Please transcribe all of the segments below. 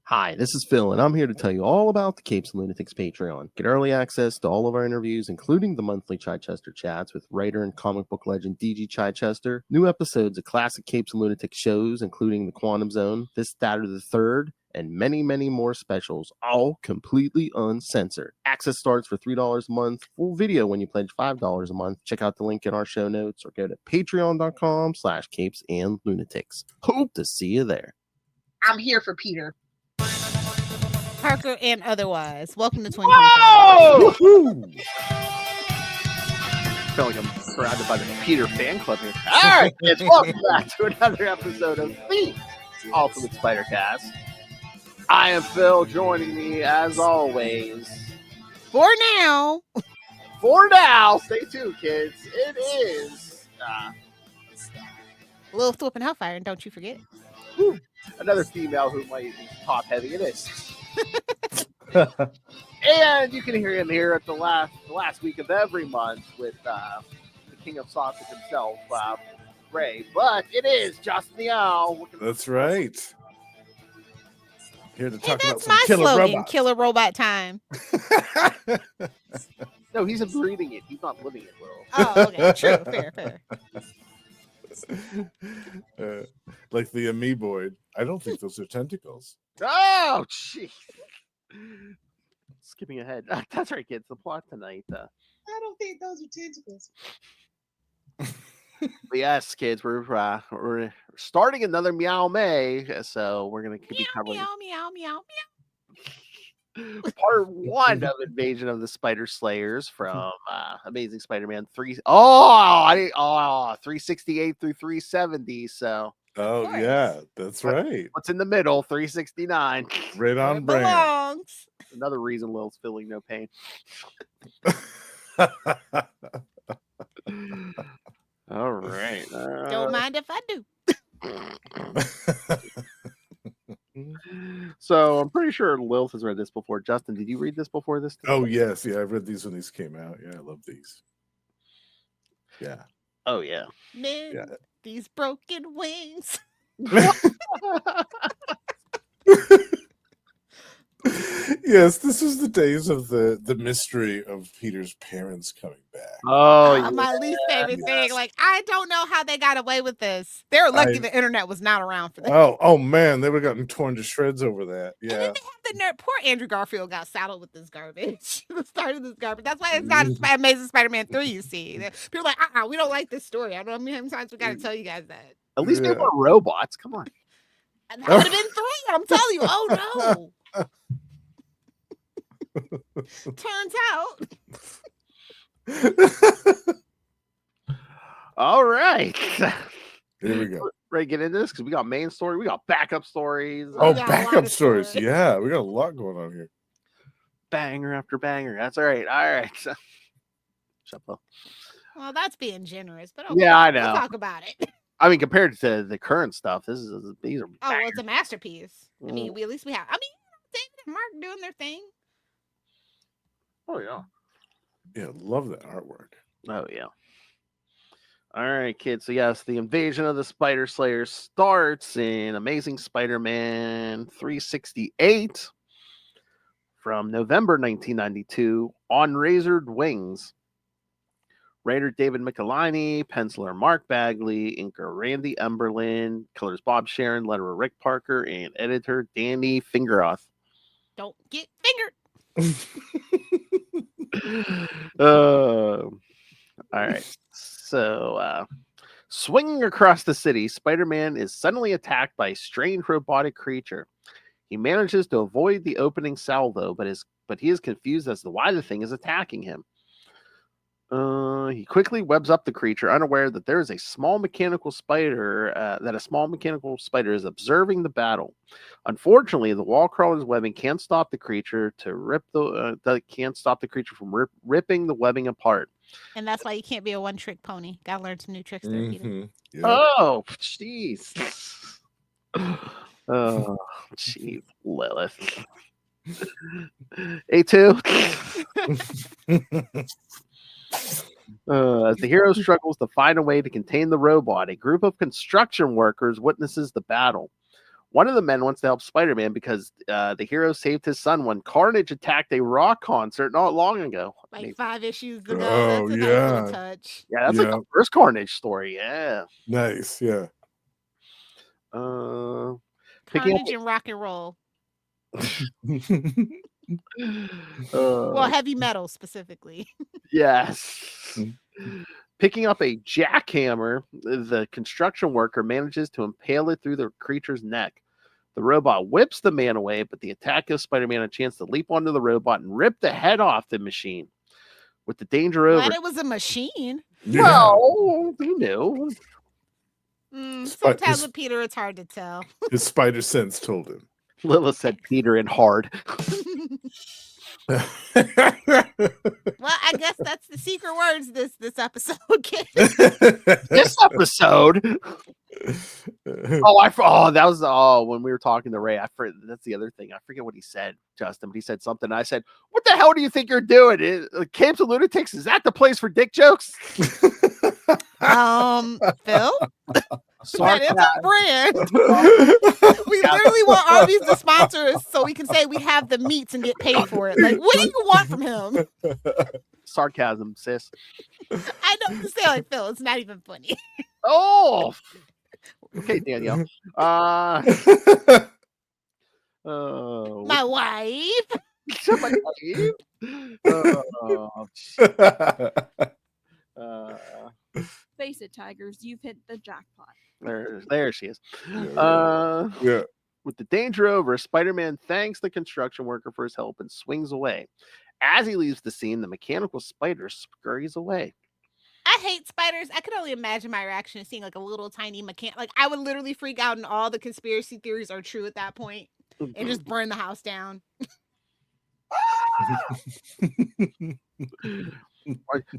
Hi, this is Phil, and I'm here to tell you all about the Capes and Lunatics Patreon. Get early access to all of our interviews, including the monthly Chichester chats with writer and comic book legend DG Chichester, new episodes of classic Capes and Lunatics shows, including The Quantum Zone, This, That, or the Third, and many, many more specials, all completely uncensored. Access starts for $3 a month, full video when you pledge $5 a month. Check out the link in our show notes or go to patreon.com/capesandlunatics. Hope to see you there. I'm here for Peter. Parker and otherwise. Welcome to 2025. Woo-hoo! I feel like I'm surrounded by the Peter fan club here. All right, kids, welcome back to another episode of the Ultimate Spider Cast. I am Phil, joining me as always. For now. Stay tuned, kids. It is Lilith and Hellfire, and don't you forget. another female who might be top heavy. It is. And you can hear him here at the last week of every month with the king of sausage himself, Ray. But it is Justin the Owl. That's right. Here to talk about That's some my killer slogan, robots. Killer Robot Time. No, he's breathing it. He's not living it, Will. Oh, okay. True. Fair. Like the amoeboid. I don't think those are tentacles. Oh, jeez. Skipping ahead. That's right, kids. The plot tonight. I don't think those are tentacles. But yes, kids, we're starting another Meow May, so we're gonna keep covering Meow. part 1 of Invasion of the Spider Slayers from Amazing Spider-Man 368 through 370. So Oh, yeah, that's right. what's in the middle? 369. Right on brand. Belongs. Another reason Lil's feeling no pain. All right. Don't mind if I do. So I'm pretty sure Lilith has read this before. Justin, did you read this before this? Oh, yes. Yeah, I read these when these came out. Yeah, I love these. Yeah. Oh, yeah. Mend Yeah. these broken wings. Yes, this was the days of the mystery of Peter's parents coming back. Oh, My least favorite thing. Like, I don't know how they got away with this. They're lucky the internet was not around for that. Oh man, they would have gotten torn to shreds over that. And Yeah. then they have the nerd. Poor Andrew Garfield got saddled with this garbage. The start of this garbage. That's why it's not Amazing Spider-Man 3, you see. People are like, we don't like this story. I don't know how many times we got to tell you guys that. at least they were robots. Come on. And that would have been 3. I'm telling you. Oh, no. Turns out. All right. Here we go. Ready to get into this? Because we got main story. We got backup stories. Oh, got a lot backup of stories. stories. Yeah, we got a lot going on here. Banger after banger. That's all right. All right. Shut up. Well, that's being generous. But okay, Yeah, I we'll know. talk about it. I mean, compared to the current stuff, these are Oh, well, it's a masterpiece. I mean, at least we have. I mean, David and Mark doing their thing. Oh, yeah. Yeah, love that artwork. Oh, yeah. All right, kids. So, yes, the invasion of the Spider Slayers starts in Amazing Spider-Man 368 from November 1992 on Razored Wings. Writer David Michelini, penciler Mark Bagley, inker Randy Emberlin, colors Bob Sharon, letterer Rick Parker, and editor Danny Fingeroth. Don't get fingered. All right. So, swinging across the city, Spider-Man is suddenly attacked by a strange robotic creature. He manages to avoid the opening salvo, but he is confused as to why the thing is attacking him. He quickly webs up the creature, unaware that there is a small mechanical spider. That a small mechanical spider is observing the battle. Unfortunately, the wall crawler's webbing can't stop the creature from ripping the webbing apart. And that's why you can't be a one-trick pony. Gotta learn some new tricks there, Peter. Mhm. Yeah. Oh, jeez. Oh, jeez, Lilith. A2. As the hero struggles to find a way to contain the robot, a group of construction workers witnesses the battle. One of the men wants to help Spider-Man because the hero saved his son when Carnage attacked a rock concert not long ago. Like Amazing. 5 issues ago. Oh, That's a nice yeah. little touch. Yeah, that's like Yeah. the first Carnage story. Yeah. Nice. Yeah. Picking up Carnage and rock and roll. Uh, Well, heavy metal specifically. yes. Picking up a jackhammer, the construction worker manages to impale it through the creature's neck. The robot whips the man away, but the attack gives Spider-Man a chance to leap onto the robot and rip the head off the machine. With the danger over, Glad it was a machine. Yeah. well, who knew? Sometimes with Peter, it's hard to tell. His spider sense told him. Lilith said Peter and hard. Well, I guess that's the secret words this episode gets. This episode. That was when we were talking to Ray. That's the other thing. I forget what he said, Justin, but he said something. I said, "What the hell do you think you're doing? Capes and Lunatics, is that the place for dick jokes?" Phil, that is a brand. Yeah. We literally want Arby's to sponsor us so we can say we have the meats and get paid for it. Like, what do you want from him? Sarcasm, sis. I don't say like Phil. It's not even funny. Oh, okay, Danielle. My wife. My Face it, Tigers, you've hit the jackpot. there she is. Yeah. With the danger over, Spider-Man thanks the construction worker for his help and swings away. As he leaves the scene, the mechanical spider scurries away. I hate spiders. I could only imagine my reaction to seeing like a little tiny Like, I would literally freak out and all the conspiracy theories are true at that point and just burn the house down.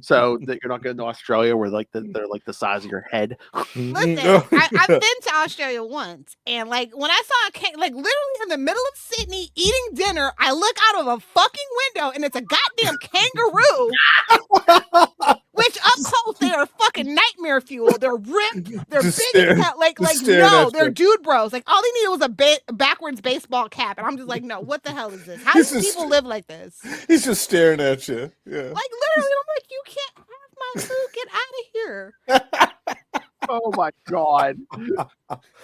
So that you're not going to Australia where they're like the size of your head. Listen, I've been to Australia once, and like when I saw like literally in the middle of Sydney eating dinner, I look out of a fucking window and it's a goddamn kangaroo. Which up close they are fucking nightmare fuel. They're ripped. They're Just big as staring- hell. Like just no, staring they're at you. dude bros. Like all they needed was a backwards baseball cap, and I'm just like, no, what the hell is this? How This do is- people live like this? Like He's just staring at you. Yeah. literally, I'm like, you can't have my food. Get out of here. Oh my god! Oh,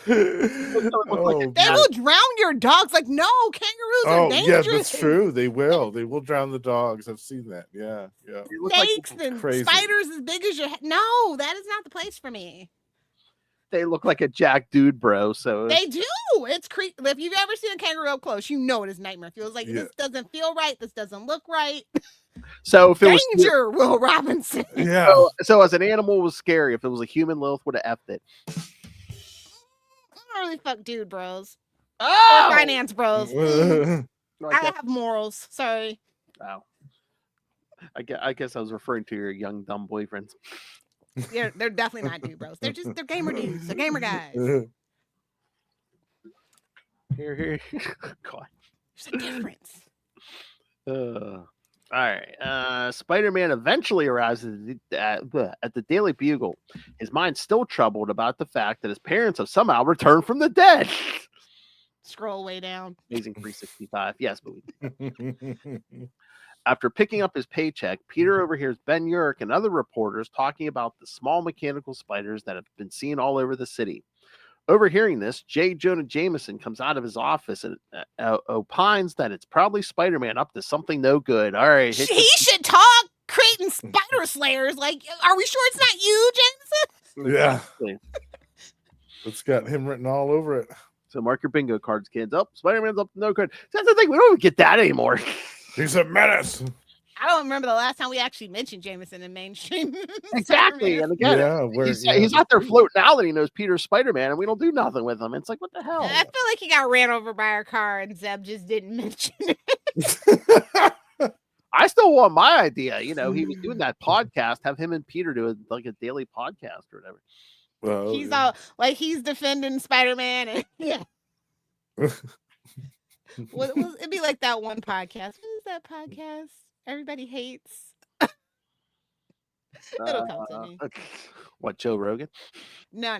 They will drown your dogs. Like, no, kangaroos are yeah, dangerous. that's true. They will. They will drown the dogs. I've seen that. Yeah, yeah. You look like- Snakes and crazy. spiders as big as your head. No, that is not the place for me. they look like a Jack dude, bro. So They do. It's creepy. If you've ever seen a kangaroo up close, you know it is nightmare. Feels like Yeah. this doesn't feel right. This doesn't look right. so if it was Danger, Will Robinson. Yeah. so as an animal was scary. If it was a human, Lilith would have effed it. I don't really fuck dude bros. Or Oh, finance bros. No, I have morals. Sorry. wow. I guess I was referring to your young dumb boyfriends. They're definitely not dude bros. They're gamer dudes. They're gamer guys. Here. God. There's a difference. All right. Spider-Man eventually arrives at the Daily Bugle. His mind's still troubled about the fact that his parents have somehow returned from the dead. Scroll way down. Amazing 365. Yes, but after picking up his paycheck, Peter overhears Ben Urich and other reporters talking about the small mechanical spiders that have been seen all over the city. Overhearing this, J. Jonah Jameson comes out of his office and opines that it's probably Spider-Man up to something no good. All right. He should talk creating spider slayers. Like, are we sure it's not you, Jameson? Yeah. It's got him written all over it. So mark your bingo cards, kids. Oh, Spider-Man's up to no good. That's the thing. We don't even get that anymore. He's a menace. I don't remember the last time we actually mentioned Jameson in mainstream. Exactly. Spider-Man. And again, Yeah, he's out there floating out that he knows Peter's Spider-Man, and we don't do nothing with him. It's like, what the hell? I feel like he got ran over by a car and Zeb just didn't mention it. I still want my idea. You know, he was doing that podcast. Have him and Peter do a daily podcast or whatever. Well, He's all like he's defending Spider-Man and yeah. It'd be like that one podcast. What is that podcast? Everybody hates. It'll come to me. What, Joe Rogan? No.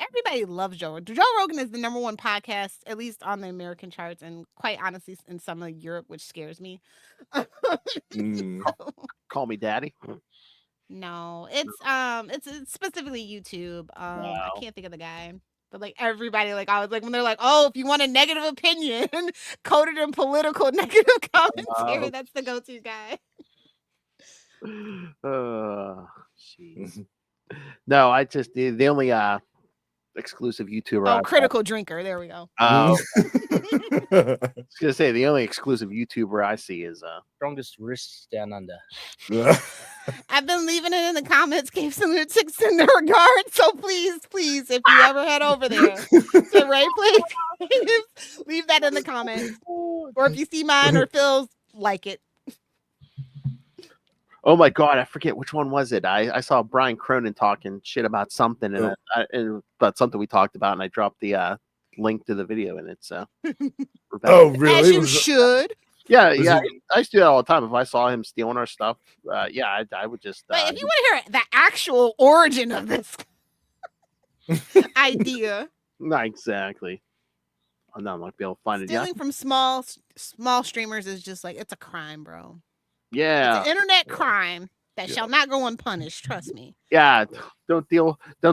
Everybody loves Joe. Joe Rogan is the #1 podcast, at least on the American charts, and quite honestly, in some of Europe, which scares me. Call me daddy. No, it's specifically YouTube. I can't think of the guy, but like everybody, like I was like when they're like, oh, if you want a negative opinion, coded in political negative commentary, that's the go-to guy. Jeez. No, I just the only exclusive YouTuber. Oh, critical drinker. There we go. I was gonna say the only exclusive YouTuber I see is Strongest wrist down under. I've been leaving it in the comments, CapesandLunatics in the regard. So please, if you ever head over there to Ray Play, leave that in the comments. Or if you see mine or Phil's, like it. Oh my God, I forget which one was it. I saw Brian Cronin talking shit about something and about something we talked about, and I dropped the link to the video, and it's oh really? As you should. Yeah. I used to do that all the time. If I saw him stealing our stuff, I would just. But if you want to hear the actual origin of this idea, not exactly. I'm not like be able to find stealing it. from small streamers is just like it's a crime, bro. Yeah, it's an internet crime that shall not go unpunished. Trust me. Yeah, don't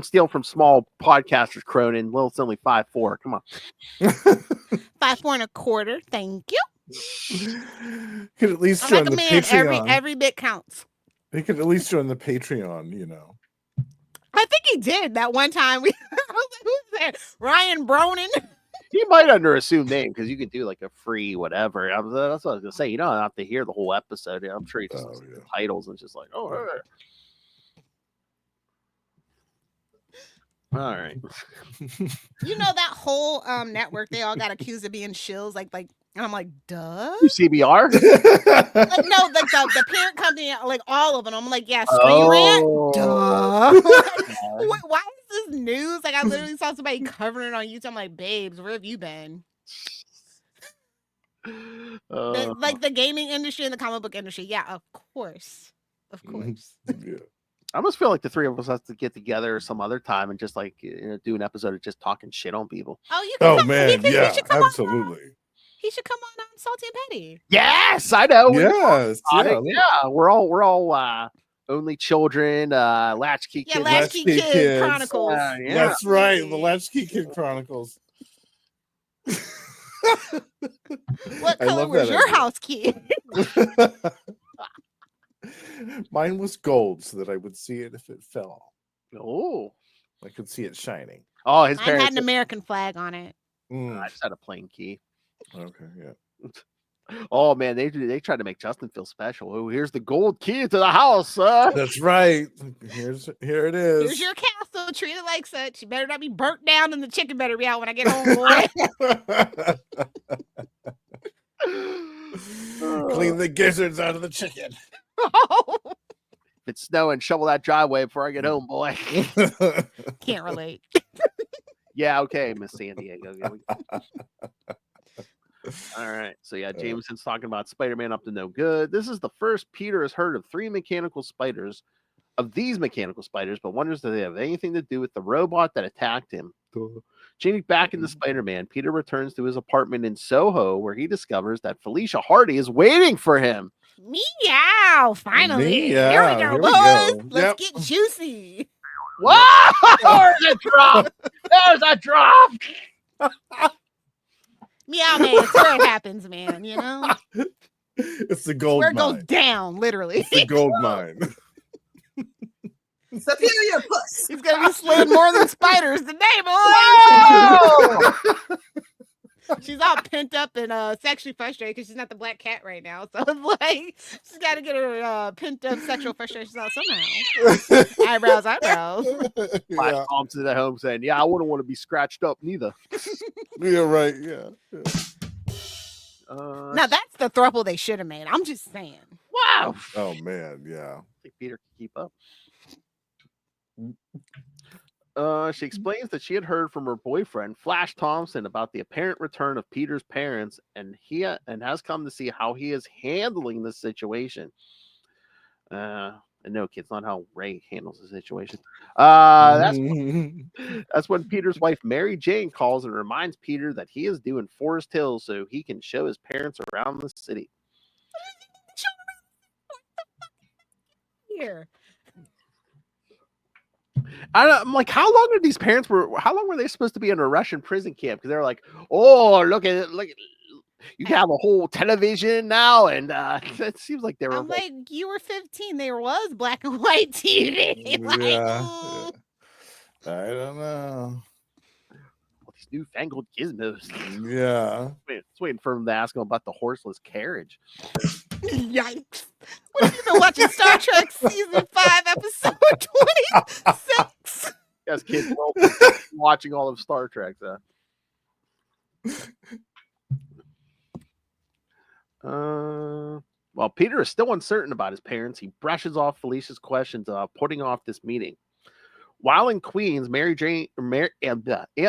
steal from small podcasters, Cronin. Lilith's only 5'4". Come on. 5'4 1/4. Thank you. Could at least I'm join like a the man. Patreon. Every bit counts. He could at least join the Patreon, you know. I think he did that one time. I was like, who's that? Ryan Bronin. He might under assumed name because you can do like a free whatever. That's what I was gonna say. You don't have to hear the whole episode. I'm sure he just the titles and just like, oh, all right. You know that whole network, they all got accused of being shills. Like, and I'm like, duh. CBR? Like, no, like the parent company, like all of them. I'm like, yeah, Screen Rant. Duh. Why is this news? Like, I literally saw somebody covering it on YouTube. I'm like, babes, where have you been? Like the gaming industry and the comic book industry. Yeah, of course. Yeah. I almost feel like the three of us have to get together some other time and just like do an episode of just talking shit on people. Oh, you can come, man, yeah, absolutely. He should come on Salty and Petty. Yes, I know. Yes, yeah. We're all only children, latchkey kids. Yeah, Latchkey Kid Chronicles. That's right, the Latchkey Kid Chronicles. What color was your house key? Mine was gold so that I would see it if it fell. Oh, I could see it shining. Oh, his Mine parents had an American flag on it. I just had a plain key. Okay, yeah. Oh man, they tried to make Justin feel special. Oh, here's the gold key to the house. That's right. Here it is. Here's your castle. Treat it like such. You better not be burnt down, and the chicken better be out when I get home, boy. Clean the gizzards out of the chicken. If it's snowing, shovel that driveway before I get home, boy. Can't relate. Yeah, okay, Miss San Diego. All right. So yeah, Jameson's talking about Spider-Man up to no good. This is the first Peter has heard of these mechanical spiders, but wonders if they have anything to do with the robot that attacked him. Changing back into Spider-Man, Peter returns to his apartment in Soho, where he discovers that Felicia Hardy is waiting for him. Meow! Finally, Meow. here we go, Here we boys. go. Let's get juicy. Whoa! There's a drop. There's a drop. Meow, man. It's where it happens, man. You know, It's the gold where it mine. goes down, literally. It's the gold mine. Superior puss. He's gonna be slaying more than spiders today, boy. Whoa! She's all pent up and sexually frustrated because she's not the black cat right now. So it's like she's got to get her pent up sexual frustrations out somehow. Eyebrows. Yeah. Mom's in the home saying, "Yeah, I wouldn't want to be scratched up neither." Yeah, right. Yeah. Now that's the throuple they should have made. I'm just saying. Wow. Oh man, yeah. I think Peter can keep up. She explains that she had heard from her boyfriend, Flash Thompson, about the apparent return of Peter's parents, and has come to see how he is handling the situation. And no, kid's not how Ray handles the situation. That's when Peter's wife, Mary Jane, calls and reminds Peter that he is due in Forest Hills so he can show his parents around the city. Here. I'm like, how long were they supposed to be in a Russian prison camp? Because they're like, oh, look at it, you have a whole television now, and it seems like they were. I'm like, you were 15. There was black and white TV. Yeah. I don't know. All these newfangled gizmos. Yeah. It's waiting for him to ask him about the horseless carriage. Yikes. What have you been watching? Star Trek Season 5, Episode 26? Yes, kids, well, watching all of Star Trek. While Peter is still uncertain about his parents, he brushes off Felicia's questions about putting off this meeting. While in Queens, Aunt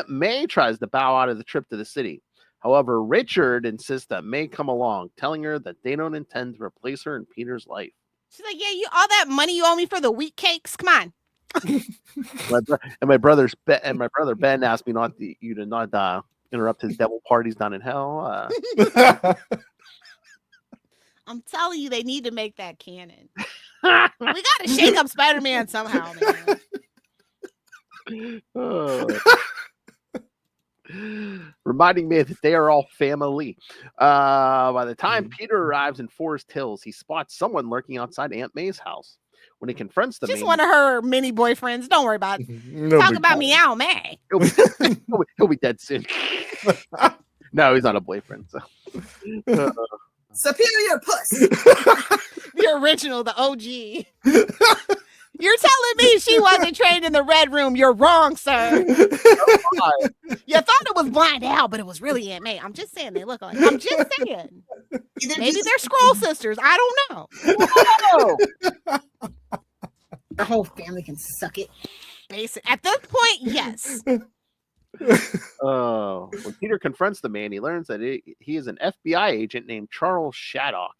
May tries to bow out of the trip to the city. However, Richard insists that May come along, telling her that they don't intend to replace her in Peter's life. She's like, yeah, all that money you owe me for the wheat cakes? Come on. My brother Ben asked me you to not interrupt his devil parties down in hell. I'm telling you, they need to make that canon. We got to shake up Spider-Man somehow, man. Reminding me that they are all family. By the time Peter arrives in Forest Hills, he spots someone lurking outside Aunt May's house. When he confronts the Just one of her mini boyfriends. Don't worry about it. Talk about Meow May. He'll be dead soon. No, he's not a boyfriend. So. Superior puss. The original, the OG. You're telling me she wasn't trained in the Red Room. You're wrong, sir. You thought it was Blind Al, but it was really Aunt May. I'm just saying they look like. I'm just saying. Maybe they're Scroll sisters. I don't know. Our whole family can suck it. Basic. At this point, yes. When Peter confronts the man, he learns that he is an FBI agent named Charles Shattuck.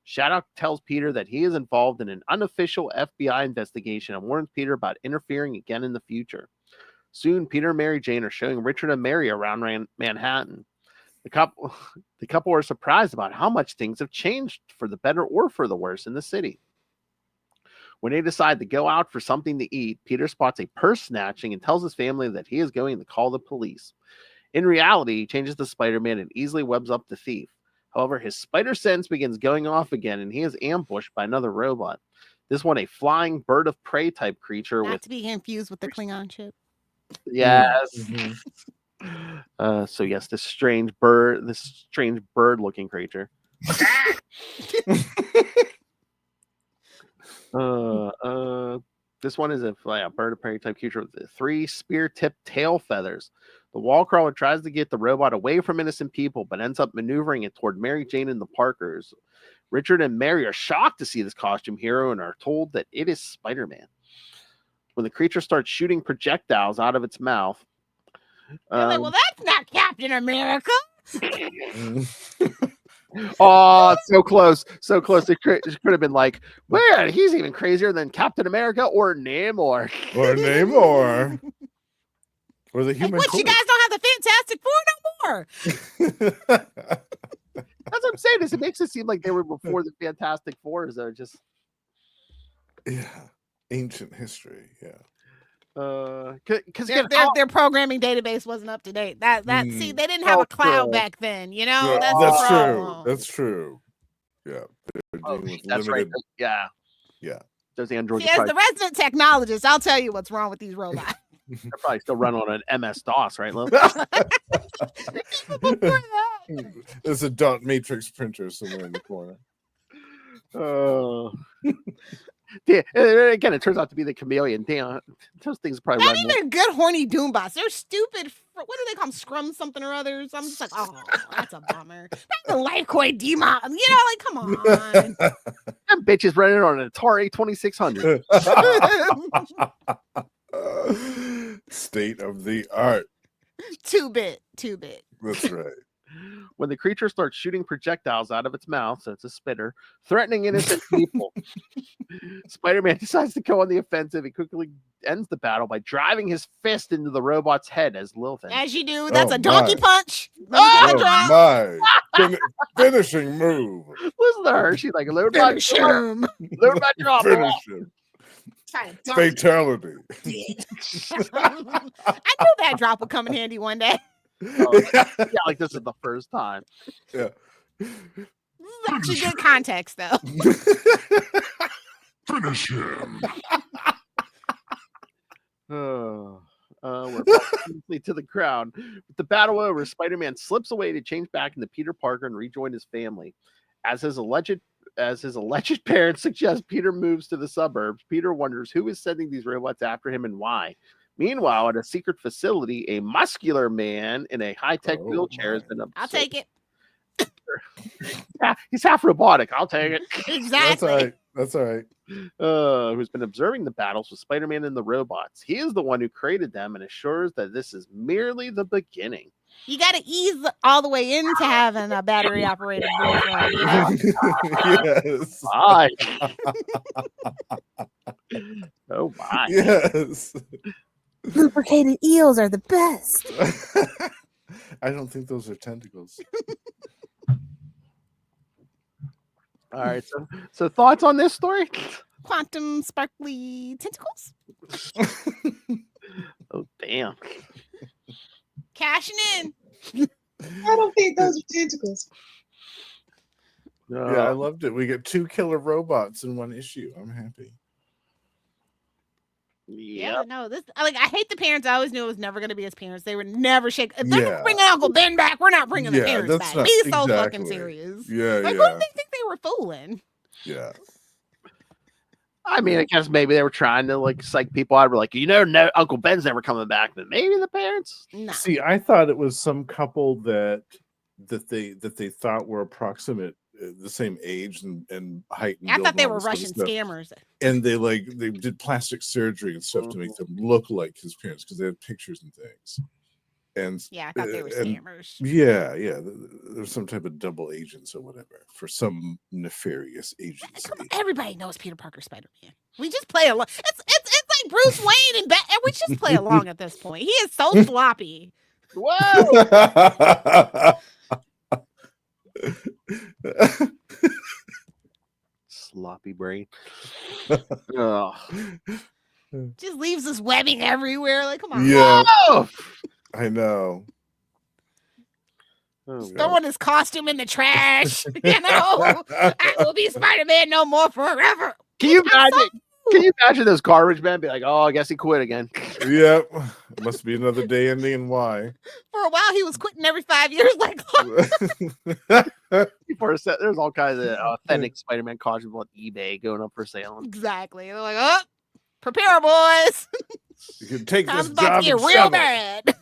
Shattuck tells Peter that he is involved in an unofficial FBI investigation and warns Peter about interfering again in the future. Soon, Peter and Mary Jane are showing Richard and Mary around Manhattan. The couple are surprised about how much things have changed for the better or for the worse in the city. When they decide to go out for something to eat, Peter spots a purse snatching and tells his family that he is going to call the police. In reality, he changes to Spider-Man and easily webs up the thief. However, his spider sense begins going off again, and he is ambushed by another robot. This one, a flying bird of prey type creature. Not to be confused with the Klingon ship. Yes. Mm-hmm. So yes, this strange bird-looking creature. This one is a bird of prey type creature with 3 spear-tipped tail feathers. The wall crawler tries to get the robot away from innocent people, but ends up maneuvering it toward Mary Jane and the Parkers. Richard and Mary are shocked to see this costume hero and are told that it is Spider-Man. When the creature starts shooting projectiles out of its mouth, They're like, well, that's not Captain America. Oh, so close. So close. It could have been like, well, he's even crazier than Captain America or Namor. Or the human. What, you guys don't have the Fantastic Four no more? That's what I'm saying. Is it makes it seem like they were before the Fantastic Fours. They're just ancient history. Yeah. Because their programming database wasn't up to date. See, they didn't have a cloud back then. You know, Yeah, that's true. That's true. Yeah. That's right. Yeah. There's Android. See, as the resident technologist, I'll tell you what's wrong with these robots. They're probably still running on an MS-DOS, right, Lil? There's a dot matrix printer somewhere in the corner. Yeah, again, it turns out to be the chameleon. Damn, those things probably Not even good horny Doombots. They're stupid. What do they call them? Scrum something or others. I'm just like, oh, that's a bummer. Not the Lifecoin Demon. You know, like, come on. That bitch is running on an Atari 2600. State of the art. 2-bit. That's right. when the creature starts shooting projectiles out of its mouth, so it's a spitter, threatening innocent people. Spider-Man decides to go on the offensive. He quickly ends the battle by driving his fist into the robot's head as Lilith. As you do. That's Oh, a donkey my. punch. Let me get the drop. My finishing move. Listen to her. She's like, load my Finish drop. him. Load my drop. Finish him. Fatality. I knew that drop would come in handy one day. Yeah, like this is the first time. Yeah. This is actually good context, though. Finish him. We're briefly to the ground. With the battle over, Spider-Man slips away to change back into Peter Parker and rejoin his family. As his alleged parents suggest Peter moves to the suburbs, Peter wonders who is sending these robots after him and why. Meanwhile, at a secret facility, a muscular man in a high-tech wheelchair has been I'll take it. He's half robotic. I'll take it. Exactly. That's all right. Who's been observing the battles with Spider-Man and the robots. He is the one who created them and assures that this is merely the beginning. You got to ease all the way into having a battery operated boyfriend. You know? Yes. My. Oh my. Yes. Lubricated eels are the best. I don't think those are tentacles. All right. So thoughts on this story? Quantum sparkly tentacles. Oh damn. Cashing in. I don't think those are tentacles. No. Yeah, I loved it. We get 2 killer robots in one issue. I'm happy. Yeah, no, this I hate the parents. I always knew it was never going to be his parents. They would never shake. If they're gonna bring Uncle Ben back, we're not bringing the parents that's back. not- Be so fucking exactly. serious. Yeah, Like, who yeah. did they think they were fooling? Yeah. I mean, I guess maybe they were trying to like psych people out. We're like, no, Uncle Ben's never coming back, but maybe the parents. No. See, I thought it was some couple that they thought were approximate the same age and height. And I build thought they and all were this sort of Russian stuff. scammers. And they did plastic surgery and stuff to make them look like his parents because they had pictures and things. And Yeah, I thought they were and- scammers. Yeah. There's some type of double agents or whatever for some nefarious agency. Come on, everybody knows Peter Parker Spider-Man. We just play along. It's like Bruce Wayne and Batman. We just play along at this point. He is so sloppy. Whoa! Sloppy brain. Ugh. Just leaves us webbing everywhere. Like, come on. Yeah, Oh! I know. Oh, Throwing his costume in the trash. You know, I will be Spider-Man no more forever. Can you imagine? Can you imagine those garbage men be like, "Oh, I guess he quit again." Yep. It must be another day ending in Y. For a while, he was quitting every 5 years. Like, For a set, there's all kinds of authentic Spider-Man costumes on eBay going up for sale. exactly. They're like, oh, prepare, boys. You can take Time's this about job to get and real shove it. bad.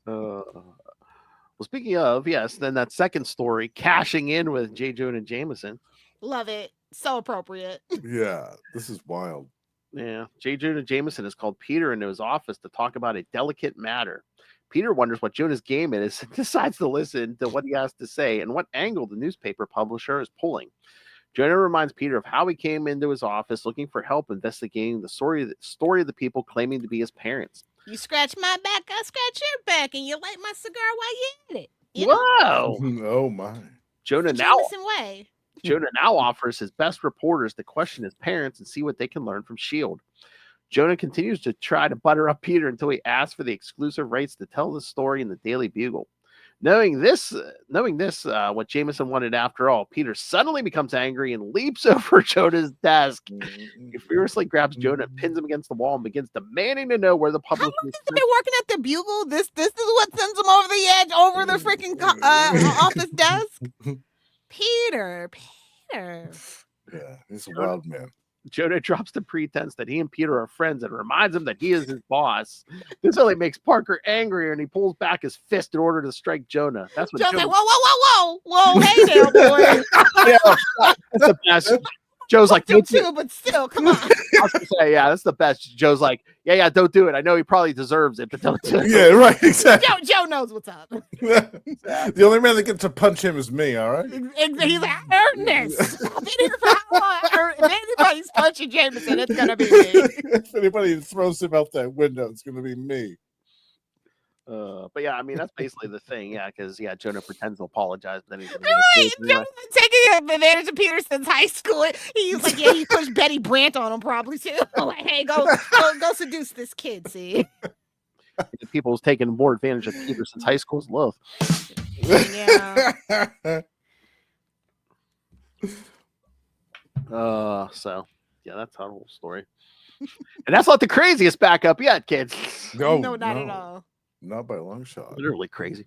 Well, speaking of, yes, then that second story, cashing in with J. Jonah Jameson. Love it. So appropriate. Yeah, this is wild. Yeah, J. Jonah Jameson has called Peter into his office to talk about a delicate matter. Peter wonders what Jonah's game is and decides to listen to what he has to say and what angle the newspaper publisher is pulling. Jonah reminds Peter of how he came into his office looking for help investigating the story of the people claiming to be his parents. You scratch my back, I scratch your back, and you light my cigar while you hit it. You know? Whoa! Oh my. Jonah The now Jameson way. Jonah now offers his best reporters to question his parents and see what they can learn from S.H.I.E.L.D. Jonah continues to try to butter up Peter until he asks for the exclusive rights to tell the story in the Daily Bugle. Knowing this, what Jameson wanted after all, Peter suddenly becomes angry and leaps over Jonah's desk. He fiercely grabs Jonah, pins him against the wall, and begins demanding to know where the How public long is. has he been working at the Bugle? This is what sends him over the edge, over the freaking office desk. Peter. Yeah, he's a wild man. Jonah drops the pretense that he and Peter are friends and reminds him that he is his boss. This only makes Parker angrier, and he pulls back his fist in order to strike Jonah. That's what John's Jonah. like, whoa, hey there, boy. Yeah, that's the best. Joe's like, Fucked him don't do it. too, but still, come on. I was gonna say, yeah, that's the best. Joe's like, yeah, don't do it. I know he probably deserves it, but don't do it. Yeah, right. Exactly. Joe knows what's up. The only man that gets to punch him is me. All right. He's like, I earned this. I've been here for how long? If anybody's punching Jameson, it's gonna be me. If anybody throws him out that window, it's gonna be me. But yeah, I mean that's basically the thing, yeah, because Jonah pretends to apologize, but then he's Right, Joe's taking advantage of Peterson's high school. He's like, yeah, he pushed Betty Brant on him probably too. Like, hey, go seduce this kid. See, the people who's taking more advantage of Peterson's high school's love. yeah. So yeah, that's our whole story, and that's not the craziest backup yet, kids. No, No, not at all. Not by a long shot. Literally crazy.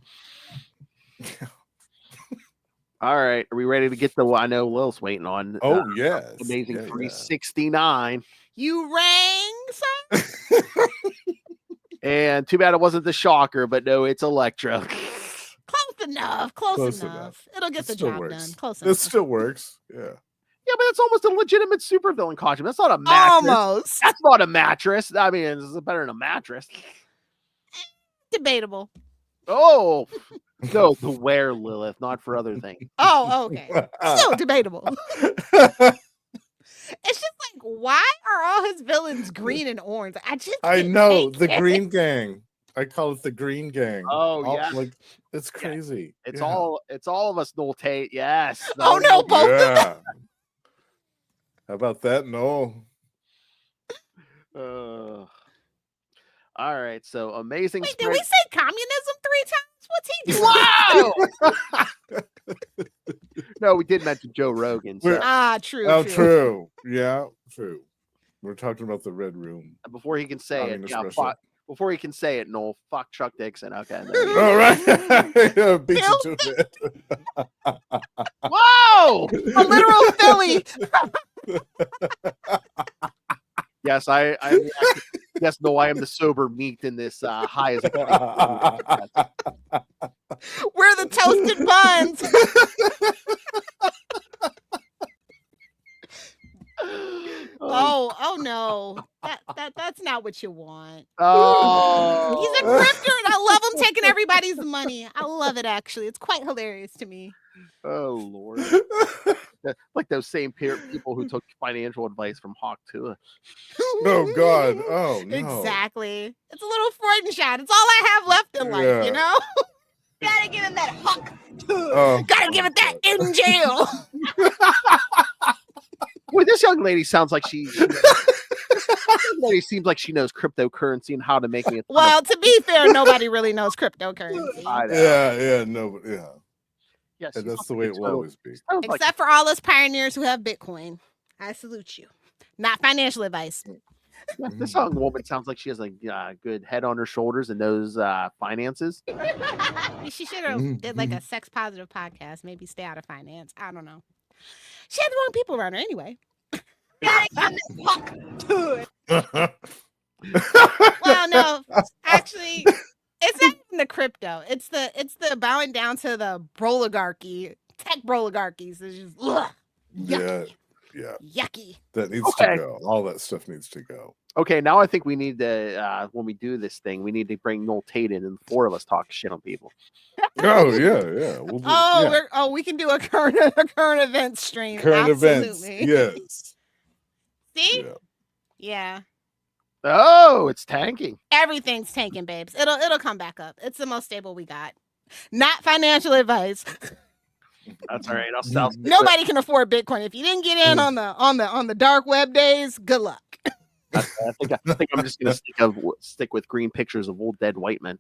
All right, are we ready to get the? I know Lil's waiting on. Oh yes, amazing yeah, 369. You rang, son? And too bad it wasn't the shocker, but no, it's Electro. Close enough. Close enough. It'll get It the still job works. done. Close It enough. still works. Yeah. Yeah, but it's almost a legitimate supervillain costume. That's not a mattress. Almost. That's not a mattress. I mean, it's better than a mattress. Debatable. Oh, no, to wear Lilith, not for other things. Oh, okay. Still debatable. It's just like, why are all his villains green and orange? I know can't the take it. Green Gang. I call it the Green Gang. Oh, yeah. Like it's crazy. It's Yeah. all of us, Noel Tate. Yes. Oh, no, both of them. Yeah. How about that? No. All right, so amazing. Wait, did we say communism 3 times? What's he doing? Wow. No, we did mention Joe Rogan. So. True. Oh, true. Yeah, true. We're talking about the Red Room. Before he can say it, Communist Russia. before he can say it, Noel, fuck Chuck Dixon. Okay. All right. Yeah, beat you to it. Whoa! A literal Philly. Yes, yes, no, I am the sober meat in this high as We're the toasted buns. Oh no. That's not what you want. Oh, He's a grifter and I love him taking everybody's money. I love it actually. It's quite hilarious to me. oh Lord. Like those same people who took financial advice from Hawk Tua. Oh God. Oh no. Exactly. It's a little Freudenshot. It's all I have left in life, you know? Gotta give him that huck. Oh. Gotta give it that in jail. Boy, this young lady sounds like she lady seems like she knows cryptocurrency and how to make it. Well, to be fair, nobody really knows cryptocurrency. I know. Yeah, no, yeah. Yes, And that's the way it will always be. Except for all us pioneers who have Bitcoin. I salute you. Not financial advice. This young woman sounds like she has a good head on her shoulders and knows finances. She should have did like a sex positive podcast. Maybe stay out of finance. I don't know. She had the wrong people around her anyway. Well, no, actually, it's not even the crypto. It's the bowing down to the broligarchy, tech broligarchies. It's just yucky. Yeah. Yucky. That needs to go. All that stuff needs to go. Okay, now I think we need to when we do this thing, we need to bring Noel Tate in and the four of us talk shit on people. Oh yeah. We'll do, we can do a current event stream. current Absolutely. events. Yes. See? Yeah. Yeah. Oh, it's tanking. Everything's tanking, babes. It'll come back up. It's the most stable we got. Not financial advice. That's all right. I'll sell. Nobody can afford Bitcoin. If you didn't get in on the dark web days, good luck. I think I'm just gonna stick with green pictures of old dead white men.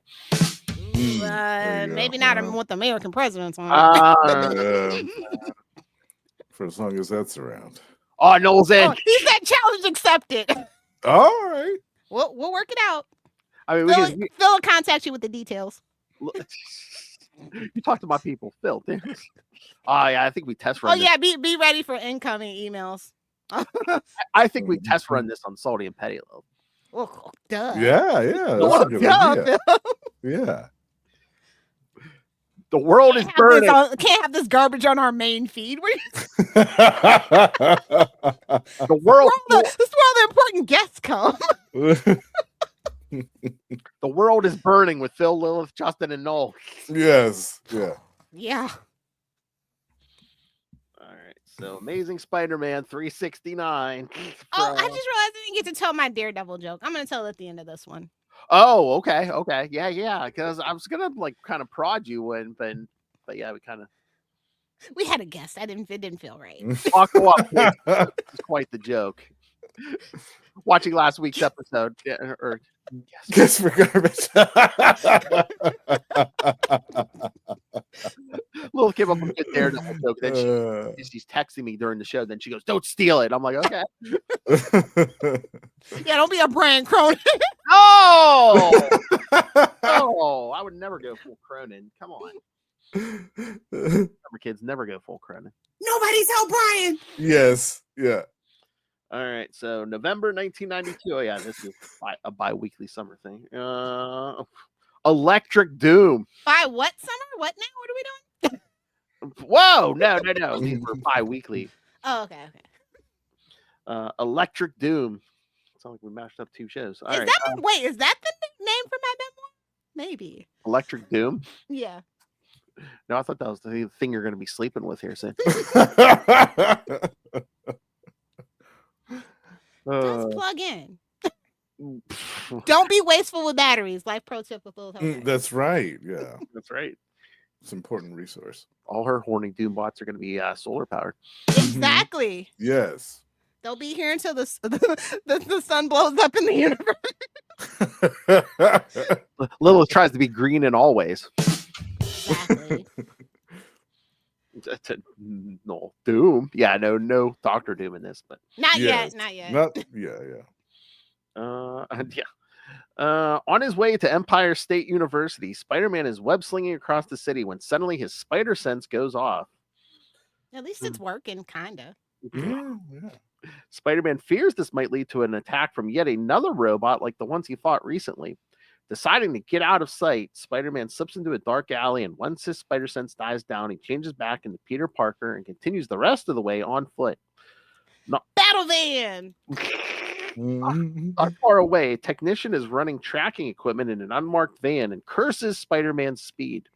Maybe not with American presidents on. For as long as that's around. Oh, Noel's in. He said challenge accepted. All right. We'll work it out. I mean, Phil will contact you with the details. You talk to my people, Phil. Oh yeah, I think we test run. Oh yeah, be ready for incoming emails. Mm-hmm. I think we test run this on Salty and Petty Love. Oh, duh. Yeah. That's a good idea. Phil. Yeah. The world is burning. Can't have this garbage on our main feed. The world. This is where all the important guests come. The world is burning with Phil, Lilith, Justin, and Noel. Yes. Yeah. Yeah. All right. So Amazing Spider-Man 369. Oh, I just realized I didn't get to tell my Daredevil joke. I'm gonna tell it at the end of this one. Oh, okay. Yeah. Because I was gonna like kind of prod you but yeah, We had a guest. It didn't feel right. Buckle up. It's quite the joke. Watching last week's episode, or Guess for garbage. Lil came up with a good Daredevil joke. Then she's texting me during the show. Then she goes, "Don't steal it." I'm like, "Okay." Yeah, don't be a Brian Cronin. Oh, I would never go full Cronin. Come on, remember, kids, never go full Cronin. Nobody tell Brian. Yes. Yeah. All right, so November 1992. Oh yeah, this is a bi-weekly summer thing. Electric Doom. By what summer? What now? What are we doing? Whoa, no. These were bi-weekly. Oh, okay. Electric Doom. Sounds like we mashed up two shows. All right. Wait, is that the name for my memoir? Maybe. Electric Doom? Yeah. No, I thought that was the thing you're going to be sleeping with here, Sid. Just plug in. Don't be wasteful with batteries. Life pro tip with Lil Jose. That's right. Yeah. That's right. It's an important resource. All her horny Doom bots are going to be solar powered. Exactly. Yes. They'll be here until the sun blows up in the universe. Lilith tries to be green in all ways. Exactly. No Doom. Yeah, no Dr. Doom in this, but Not Yes. yet. Yeah. On his way to Empire State University, Spider-Man is web slinging across the city when suddenly his spider sense goes off. At least it's working, kinda. Yeah. Spider-Man fears this might lead to an attack from yet another robot like the ones he fought recently. Deciding to get out of sight, Spider-Man slips into a dark alley, and once his spider sense dies down, he changes back into Peter Parker and continues the rest of the way on foot. Battle van! Not far away, a technician is running tracking equipment in an unmarked van and curses Spider-Man's speed.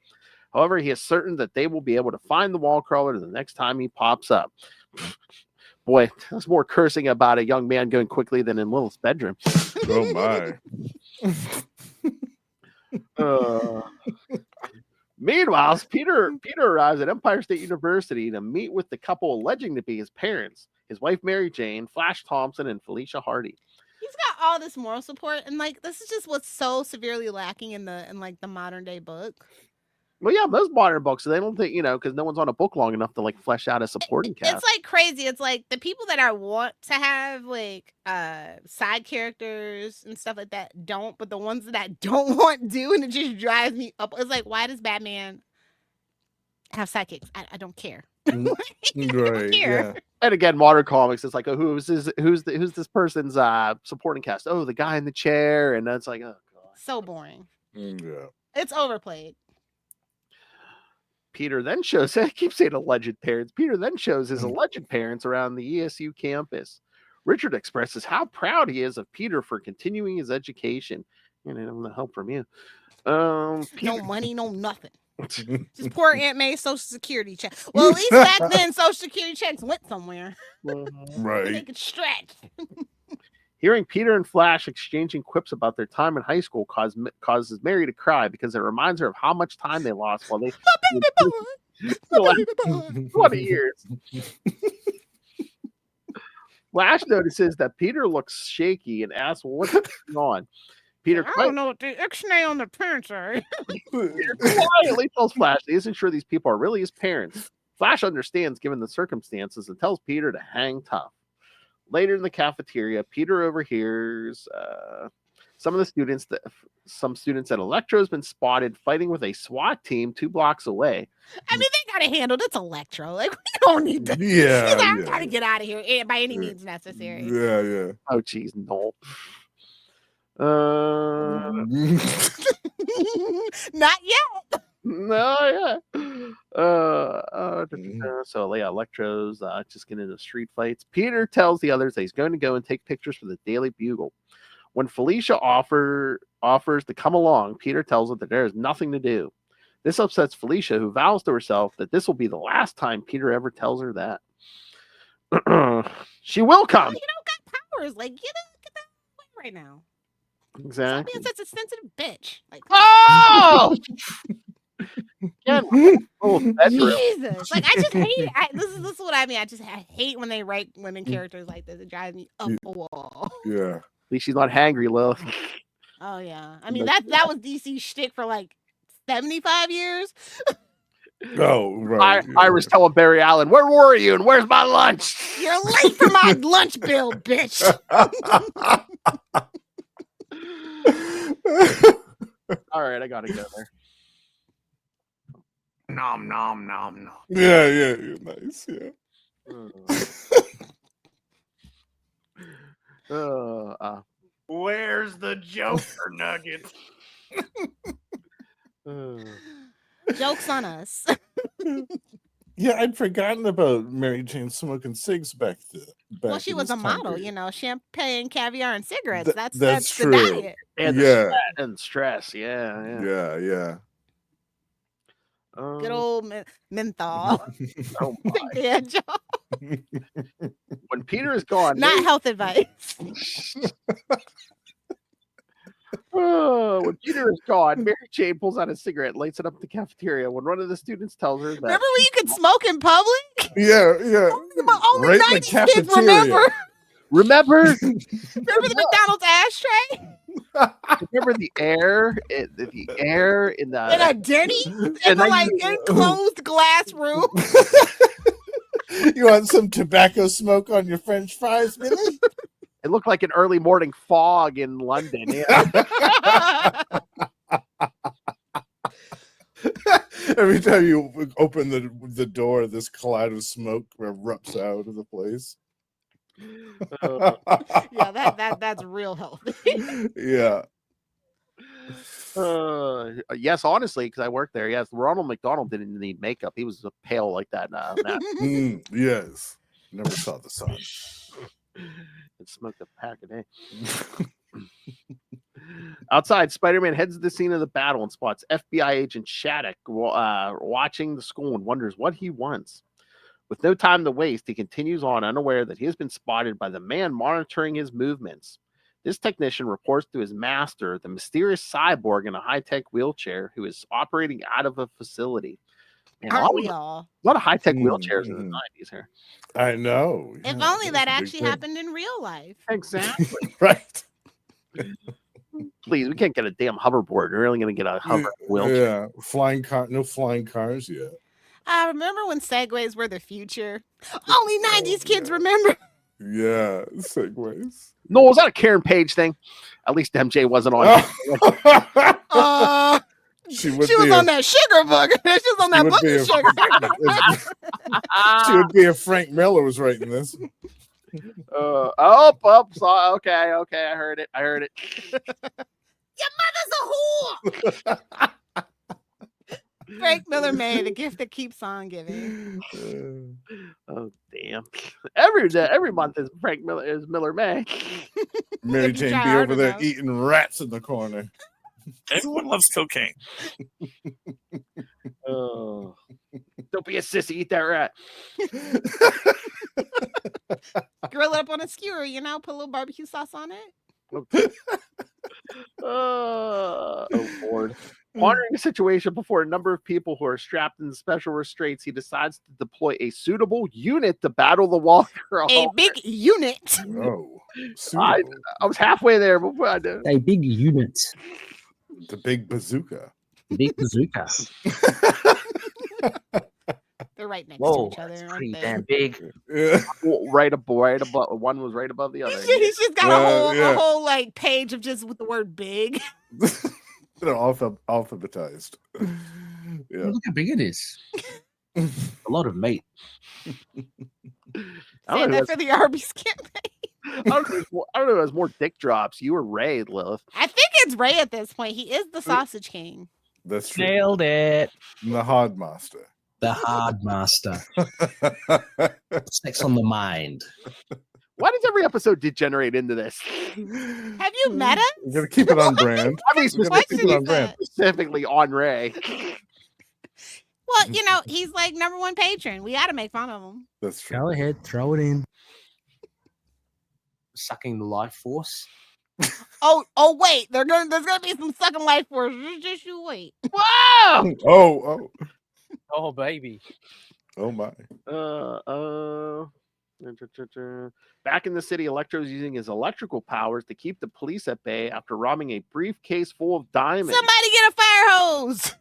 However, he is certain that they will be able to find the wall crawler the next time he pops up. Boy, there's more cursing about a young man going quickly than in Lilith's bedroom. Oh my. Meanwhile, Peter arrives at Empire State University to meet with the couple alleging to be his parents, his wife Mary Jane, Flash Thompson, and Felicia Hardy. He's got all this moral support, and like this is just what's so severely lacking in the modern day book. Well, yeah, most modern books, they don't think, because no one's on a book long enough to like flesh out a supporting cast. It's like crazy. It's like the people that I want to have like side characters and stuff like that don't, but the ones that I don't want do, and it just drives me up. It's like, why does Batman have sidekicks? I don't care. I don't care. Yeah. And again, modern comics, it's like, oh, who's this person's supporting cast? Oh, the guy in the chair, and that's like, oh god, So boring. Yeah. It's overplayed. Peter then shows, I keep saying alleged parents. Peter then shows his alleged parents around the ESU campus. Richard expresses how proud he is of Peter for continuing his education. And I'm the help from you. No money, no nothing. Just poor Aunt May's Social Security check. Well, at least back then, Social Security checks went somewhere. They Right. could stretch. Hearing Peter and Flash exchanging quips about their time in high school causes Mary to cry because it reminds her of how much time they lost while they for 20 years. Flash notices that Peter looks shaky and asks, well, what's going on? Peter I don't know what the X-ray on the parents are. Peter quietly tells Flash he isn't sure these people are really his parents. Flash understands given the circumstances and tells Peter to hang tough. Later in the cafeteria, Peter overhears some students at Electro has been spotted fighting with a SWAT team 2 blocks away. I mean, they got it handled. It's Electro. Like, we don't need to. Yeah. I'm trying to get out of here by any means necessary. Yeah. Oh, geez, no. Not yet. No, yeah. So yeah, Electro's just getting into street fights. Peter tells the others that he's going to go and take pictures for the Daily Bugle. When Felicia offers to come along, Peter tells her that there is nothing to do. This upsets Felicia, who vows to herself that this will be the last time Peter ever tells her that. She will come. You don't got powers. Like, get that away right now. Stop Exactly. being such a sensitive bitch. Like, Oh! Again, bedroom. Jesus. Like, I just hate this is what I mean. I hate when they write women characters like this. It drives me up a wall. Yeah. At least she's not hangry, Lilith. Oh yeah. I mean that was DC's shtick for like 75 years. Oh, right. Iris telling Barry Allen, "Where were you and where's my lunch?" You're late for my lunch bill, bitch. All right, I gotta go there. Nom nom nom nom. Yeah, nice. Yeah. Where's the Joker nugget? Joke's on us. Yeah, I'd forgotten about Mary Jane smoking cigs back then. Well, she was a model, you know, champagne, caviar, and cigarettes. That's true. the diet. And stress. Yeah. Yeah. Good old menthol. Oh my. Yeah, Joe. When Peter is gone, Not health advice. when Peter is gone, Mary Jane pulls out a cigarette and lights it up in the cafeteria. When one of the students tells her that, Remember when you could smoke in public? Yeah. Only Right in the 90s kids cafeteria. remember. remember Remember the McDonald's ashtray? remember the air in In the a Denny? In the like enclosed glass room? You want some tobacco smoke on your French fries, Billy? it looked like an early morning fog in London. Yeah. Every time you open the door, this cloud of smoke erupts out of the place. Yeah, that's real healthy. Yeah. Yes, honestly, because I worked there. Yes, Ronald McDonald didn't need makeup. He was pale like that. Yes. Never saw the sun. And smoked a pack a day. Outside, Spider-Man heads to the scene of the battle and spots FBI agent Shattuck watching the school and wonders what he wants. With no time to waste, he continues on, unaware that he has been spotted by the man monitoring his movements. This technician reports to his master, the mysterious cyborg in a high-tech wheelchair who is operating out of a facility. Man, Aren't we all? A lot of high-tech wheelchairs in the 90s here. I know. If Yeah, only that was a big actually thing. happened in real life. Exactly. Right. Please, we can't get a damn hoverboard. We're only going to get a hover wheelchair. Yeah. No flying cars yet. I remember when Segways were the future. Only 90s kids remember. Yeah. Segways. No, was that a Karen Page thing? At least MJ wasn't on. She was on that sugar booger. She was on that book of sugar. She would be if Frank Miller was writing this. Okay. I heard it. Your mother's a whore. Frank Miller May, the gift that keeps on giving. Oh damn! Every month is Miller May. Mary Jane be over there eating rats in the corner. Everyone loves cocaine. Oh, don't be a sissy. Eat that rat. Grill it up on a skewer, put a little barbecue sauce on it. Oh, Lord. Monitoring the situation before a number of people who are strapped in special restraints, he decides to deploy a suitable unit to battle the Walker. A big unit. Oh, I was halfway there before I did. A big unit. The big bazooka. Big bazooka. They're right next Whoa, to each other. that's Aren't pretty they? damn big. Yeah. Right above. One was right above the other. He's just got a whole like page of just with the word big. They're alphabetized. Yeah. Look how big it is. A lot of meat. Say that for the Arby's campaign. I don't know if it was more dick drops. You were Ray, Lilith. I think it's Ray at this point. He is the sausage king. That's true. Nailed it. The hard master. The hard master. Sex on the mind. Why does every episode degenerate into this? Have you met us? We're gonna keep it on brand. I mean, We're gonna keep it on brand. specifically on Ray. Well, you know, he's like #1 patron. We got to make fun of him. That's true. Go ahead, throw it in. Sucking the life force. Oh, wait. There's gonna be some sucking life force. Just you wait. Whoa! Oh, Oh, baby. oh my. Back in the city, Electro's using his electrical powers to keep the police at bay after robbing a briefcase full of diamonds. Somebody get a fire hose.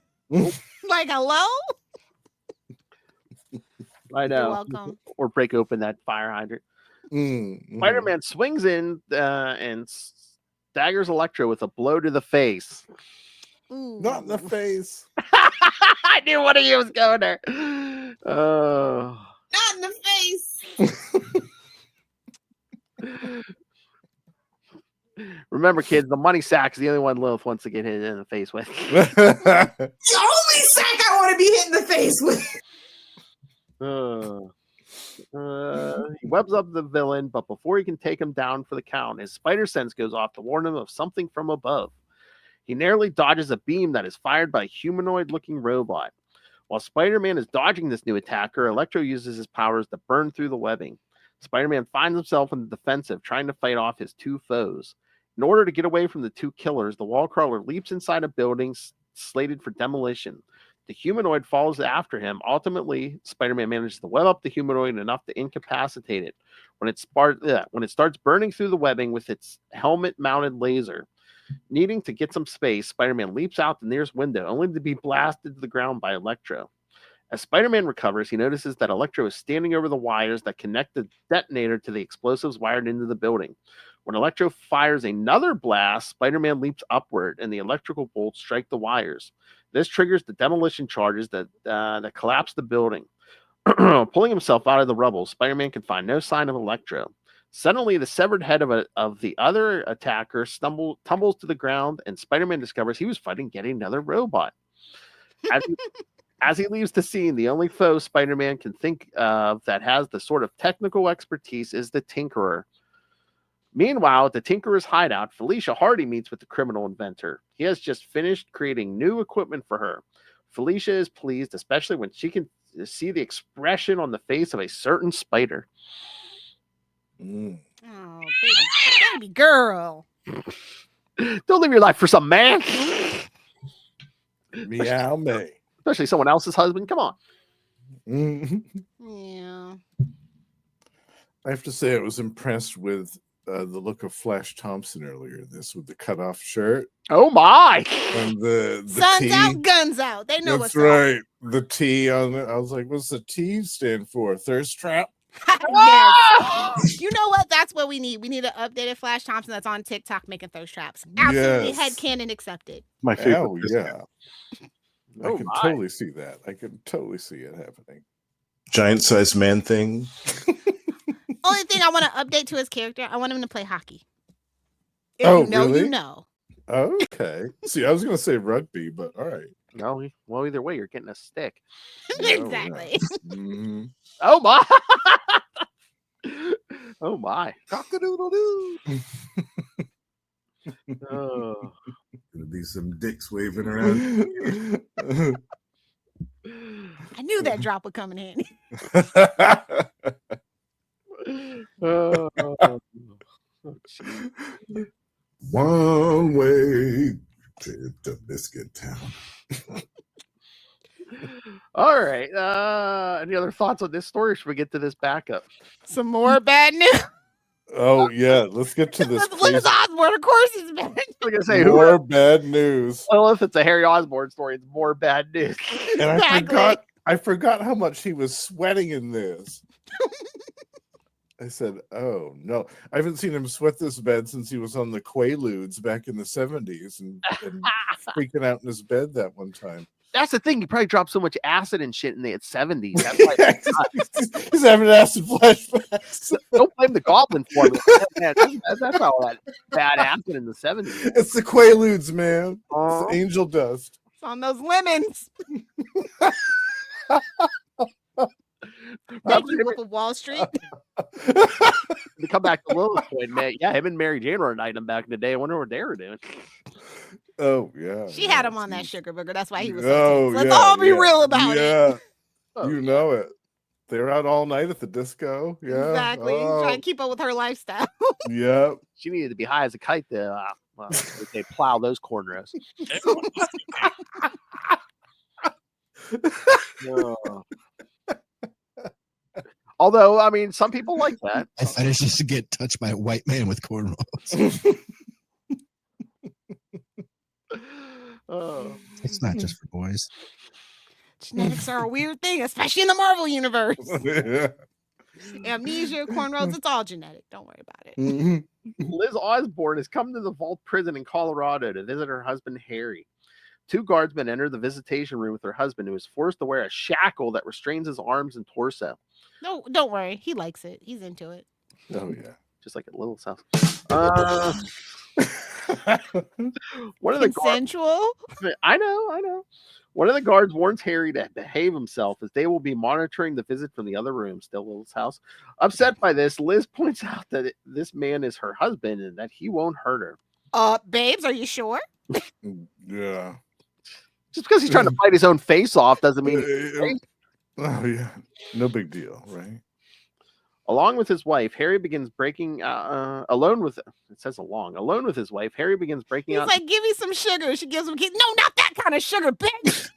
Like, hello? I You're know. welcome. Or break open that fire hydrant. Mm, Spider-Man swings in and staggers Electro with a blow to the face. Ooh. Not in the face. I knew one of you was going there. Not in the face. Remember, kids, the money sack's the only one Lilith wants to get hit in the face with. The only sack I want to be hit in the face with. He webs up the villain, but before he can take him down for the count, his spider sense goes off to warn him of something from above. He narrowly dodges a beam that is fired by a humanoid-looking robot. While Spider-Man is dodging this new attacker, Electro uses his powers to burn through the webbing. Spider-Man finds himself in the defensive, trying to fight off his two foes. In order to get away from the two killers, the wall crawler leaps inside a building slated for demolition. The humanoid follows after him. Ultimately, Spider-Man manages to web up the humanoid enough to incapacitate it. When it starts burning through the webbing with its helmet-mounted laser, needing to get some space, Spider-Man leaps out the nearest window, only to be blasted to the ground by Electro. As Spider-Man recovers, he notices that Electro is standing over the wires that connect the detonator to the explosives wired into the building. When Electro fires another blast, Spider-Man leaps upward, and the electrical bolts strike the wires. This triggers the demolition charges that collapse the building. Pulling himself out of the rubble, Spider-Man can find no sign of Electro. Suddenly, the severed head of the other attacker tumbles to the ground, and Spider-Man discovers he was fighting yet another robot. As he leaves the scene, the only foe Spider-Man can think of that has the sort of technical expertise is the Tinkerer. Meanwhile, at the Tinkerer's hideout, Felicia Hardy meets with the criminal inventor. He has just finished creating new equipment for her. Felicia is pleased, especially when she can see the expression on the face of a certain spider. Mm. Oh, baby girl. Don't live your life for some man. Meow May. Especially someone else's husband. Come on. Mhm. Yeah. I have to say, I was impressed with the look of Flash Thompson earlier. This with the cutoff shirt Oh my! and the Suns T. out, guns out. They know That's what's right. The T on it. I was like, what's the T stand for? Thirst trap? Yes. You know what? That's what we need. We need an updated Flash Thompson that's on TikTok making those traps. Absolutely Yes. headcanon accepted. My favorite. Hell yeah. I Oh can my. totally see that. I can totally see it happening. Giant sized man thing. Only thing I want to update to his character, I want him to play hockey. If Oh, you know, really? you know. Okay. See, I was going to say rugby, but all right. No, well, either way, you're getting a stick. Exactly. Mhm. Oh my! Oh my! Cock-a-doodle-doo. Oh. Gonna be some dicks waving around. I knew that drop would come in handy. Oh. One way to Biscuit Town. All right. Any other thoughts on this story? Or should we get to this backup? Some more bad news. Oh, yeah. Let's get to this. Liz Osborne, of course, is bad. I was gonna say, More bad news. well, if it's a Harry Osborn story, it's more bad news. And Exactly. I forgot how much he was sweating in this. I said, oh, no. I haven't seen him sweat this bad since he was on the Quaaludes back in the 70s and freaking out in his bed that one time. That's the thing. He probably dropped so much acid and shit in the 70s. That's why He's having acid flashbacks. don't blame the Goblin for it. That's all that bad acid in the 70s. It's the Quaaludes, man. It's Oh. the angel dust. It's on those lemons. Thank you, Wolf of Wall Street. To come back to Lilith's point, man. Yeah, him and Mary Jane were an item back in the day. I wonder what they were doing. Oh yeah. She had him on that sugar booger. That's why he was so Oh tense. Let's yeah, all be yeah, real about it. yeah. Oh, You know it. They were out all night at the disco. Yeah. Exactly. Oh, Trying to keep up with her lifestyle. yep. She needed to be high as a kite to they plow those cornrows. Everyone loves cocaine. Although, I mean, some people like that. I fetish just to get touched by a white man with cornrows. It's not just for boys. Genetics are a weird thing, especially in the Marvel universe. Yeah. Amnesia, cornrows, it's all genetic. Don't worry about it. Mhm. Liz Osborne has come to the Vault prison in Colorado to visit her husband, Harry. Two guardsmen enter the visitation room with her husband, who is forced to wear a shackle that restrains his arms and torso. No, don't worry. He likes it. He's into it. Oh yeah. Just like at Lilith's house. One of the guards, Consensual. I know. One of the guards warns Harry to behave himself as they will be monitoring the visit from the other room, still Lilith's house. Upset by this, Liz points out that this man is her husband and that he won't hurt her. Babes, are you sure? Yeah. Just because he's trying to bite his own face off doesn't mean. Oh yeah. No big deal, right? Along with his wife, Harry begins breaking alone with his wife. Harry begins breaking He's out. like, give me some sugar. She gives him kids. No, not that kind of sugar, bitch.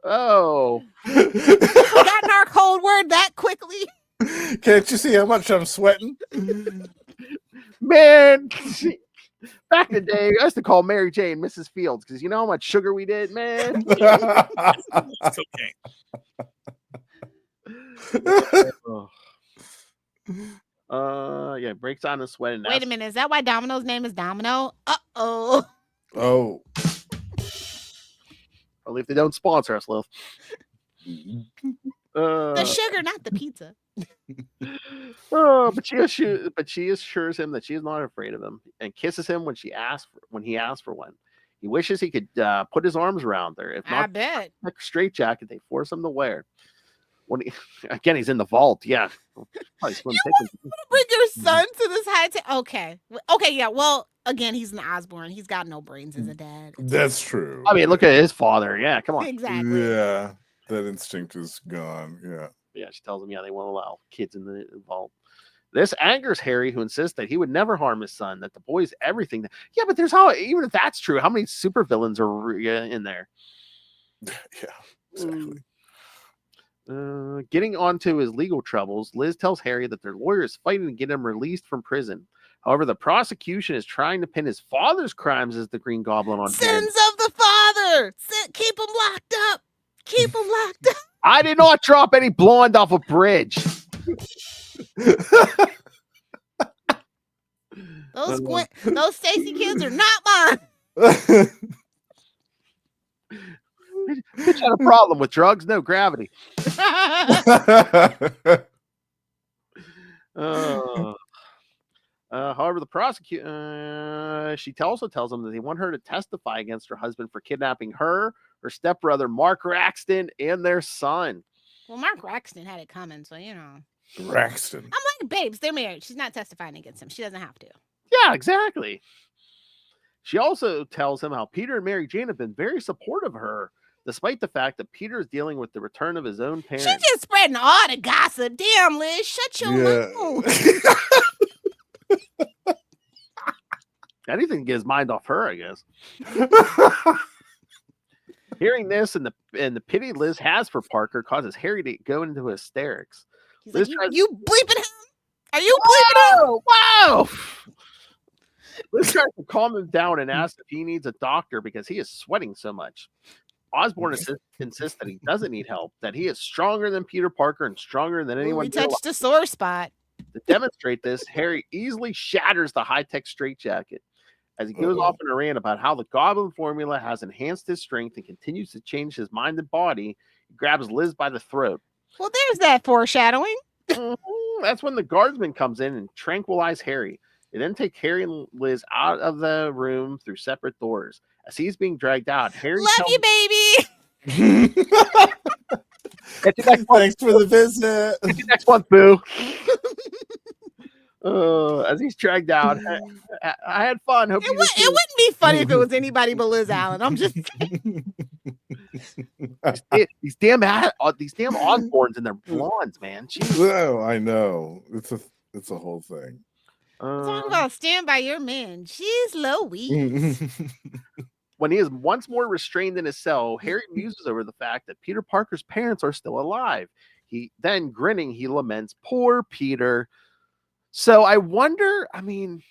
Oh, Forgotten our code word that quickly. Can't you see how much I'm sweating? man. Back in the day, I used to call Mary Jane Mrs. Fields because you know how much sugar we did, man. It's cocaine. Yeah, breaks on a sweat. And Wait a minute. Is that why Domino's name is Domino? Uh-oh. Oh. Only if they don't sponsor us, Lil. The sugar, not the pizza. But she assures him that she is not afraid of him and kisses him when he asks for one. He wishes he could put his arms around her. If I not, bet. a straight jacket they force him to wear. When he's in the vault, yeah. Probably slim pickings. Bring your son to this high tech. Okay, yeah. Well, again, he's an Osborne. He's got no brains as a dad. That's true. I mean, look at his father. Yeah, come on. Exactly. Yeah. That instinct is gone. Yeah. Yeah, she tells him, yeah, they won't allow kids in the vault. This angers Harry, who insists that he would never harm his son, that the boy's everything. Yeah, but even if that's true, how many supervillains are in there? Yeah, exactly. Getting onto his legal troubles, Liz tells Harry that their lawyer is fighting to get him released from prison. However, the prosecution is trying to pin his father's crimes as the Green Goblin on Sins Harry. of the father. Keep him locked up. Keep him locked up. I did not drop any blonde off a bridge. Those Stacy kids are not mine. Bitch had a problem with drugs, no gravity. However, the prosecutor, she also tells him that they want her to testify against her husband for kidnapping her stepbrother, Mark Raxton, and their son. Well, Mark Raxton had it coming, so you know. Raxton. I'm like, babes, they're married. She's not testifying against him. She doesn't have to. Yeah, exactly. She also tells him how Peter and Mary Jane have been very supportive of her, despite the fact that Peter is dealing with the return of his own parents. She's just spreading all the gossip. Damn, Liz, shut your mouth. Anything to get his mind off her, I guess. Hearing this and the pity Liz has for Parker causes Harry to go into hysterics. He's Liz like, tries- you bleeping him? Are you bleeping him? Wow! Liz tries to calm him down and asks if he needs a doctor because he is sweating so much. Osborne insists that he doesn't need help, that he is stronger than Peter Parker and stronger than anyone. We touched a sore spot. To demonstrate this, Harry easily shatters the high-tech straitjacket. As he goes off in a rant about how the Goblin formula has enhanced his strength and continues to change his mind and body, he grabs Liz by the throat. Well, there's that foreshadowing. That's when the guardsman comes in and tranquilizes Harry. They then take Harry and Liz out of the room through separate doors. As he's being dragged out, Harry Love tells you, baby. Get you next month. Thanks for the visit. Get you next month, boo. As he's dragged out, I had fun. Hope It you wouldn't be funny if it was anybody but Liz Allen. I'm just these damn Osborns and their blondes, man. Jeez. Oh, I know. It's a whole thing. talking about stand by your man. Jeez Louise. When he is once more restrained in his cell, Harry muses over the fact that Peter Parker's parents are still alive. He then, grinning, he laments, "Poor Peter." So I wonder, I mean,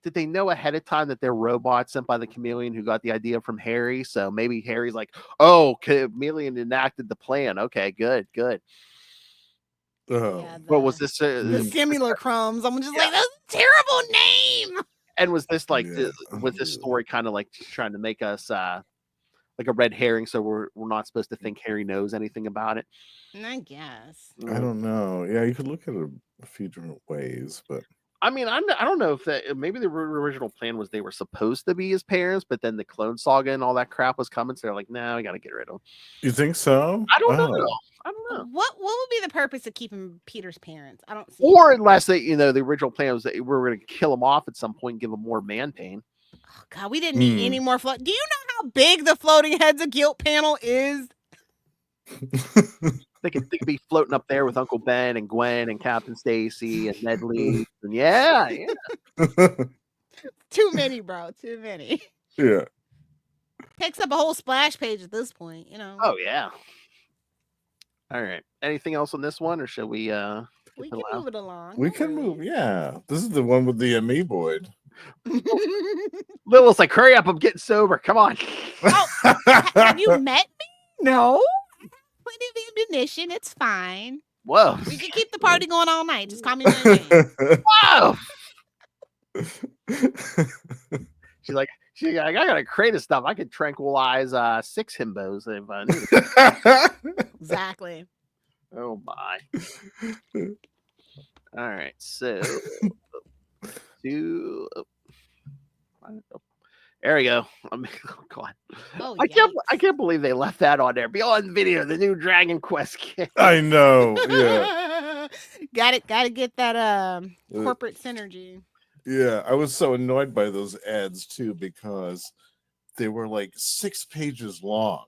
did they know ahead of time that they're robots sent by the Chameleon who got the idea from Harry? So maybe Harry's like, "Oh, Chameleon enacted the plan. Okay, good." Yeah, What was this? the similar crumbs. I'm just like, that's a terrible name. And was this like Yeah. was this story kind of like trying to make us like a red herring, so we're not supposed to think Harry knows anything about it? I guess. I don't know. Yeah, you could look at it a few different ways, but I mean, I don't know if that maybe the original plan was they were supposed to be his parents, but then the Clone Saga and all that crap was coming, so they're like, "No, we got to get rid of them." you think so? I don't know. Oh. I don't know. What would be the purpose of keeping Peter's parents? I don't see. Or unless they, the original plan was that we were going to kill him off at some point and give him more man pain. Oh, God, we didn't need any more float. Do you know how big the floating heads of guilt panel is? They could be floating up there with Uncle Ben and Gwen and Captain Stacy and Ned Lee. And yeah. Too many, bro. Too many. Yeah. Takes up a whole splash page at this point, Oh yeah. All right. Anything else on this one, or should we? We can move it along. We can move. Yeah. This is the one with the amoeboid. Lilith's like, "Hurry up! I'm getting sober. Come on." Have you met me? No. Plenty of ammunition. It's fine. Whoa. We can keep the party going all night. Just call me by name. Whoa. She's like, I got a crate of stuff. I could tranquilize 6 himbos if I need. Exactly. Oh my. All right, so there we go. Oh God. Oh, I can't believe they left that on there. Beyond video, the new Dragon Quest kit. I know. Yeah. Gotta get that corporate synergy. Yeah. I was so annoyed by those ads too because they were like 6 pages long.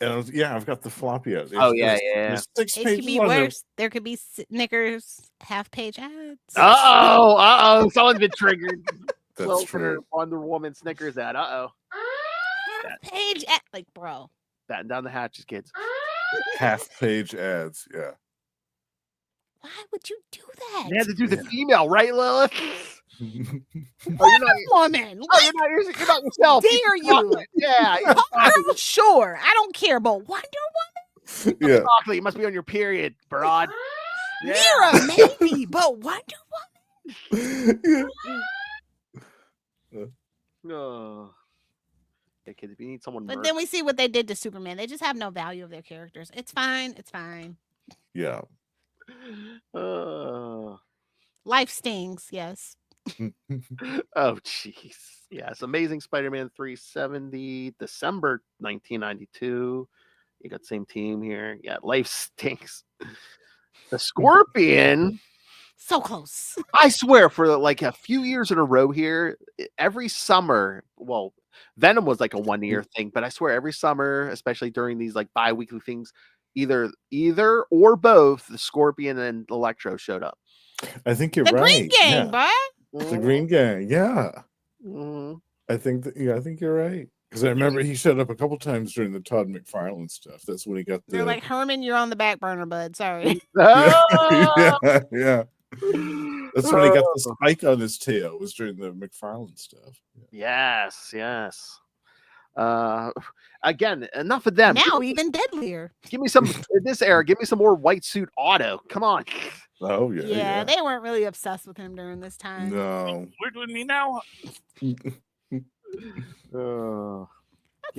And I've got the floppy out. There's 6 It pages could be long. worse. There could be Snickers half-page ads. Someone's been triggered. That's true. Wonder Woman Snickers ad. Half-page ad, like, bro. Batten down the hatches, kids. Half-page ads. Yeah. Why would you do that? They had to do the female, right, Lilith? Wonder Woman. You're not yourself. Dare you? Yeah. Girl, sure. I don't care, but Wonder Woman? Yeah. Broccoli, you must be on your period, broad. Mira, maybe, but Wonder Woman? No. Hey, kids, if you need someone, But then we see what they did to Superman. They just have no value of their characters. It's fine. It's fine. Yeah. Life stings, yes. Oh, jeez. Yes, Amazing Spider-Man 370, December 1992. You got the same team here. Yeah, life stinks. The Scorpion. So close. I swear, for like a few years in a row here, every summer, well, Venom was like a 1-year thing, but I swear every summer, especially during these like bi-weekly things, either or both the Scorpion and Electro showed up. I think you're The right. Green Gang, yeah. boy. The Green Gang. Yeah. Mhm. I think you're right. Because I remember he showed up a couple times during the Todd McFarlane stuff. That's when he got the They're like, Herman, you're on the back burner, bud. Sorry. yeah. That's when he got the spike on his tail. Was during the McFarlane stuff. Yes. Again, enough of them. Now even deadlier. Give me some in this era. Give me some more White Suit Otto. Come on. Oh Yeah, they weren't really obsessed with him during this time. No. We're doing me now. That's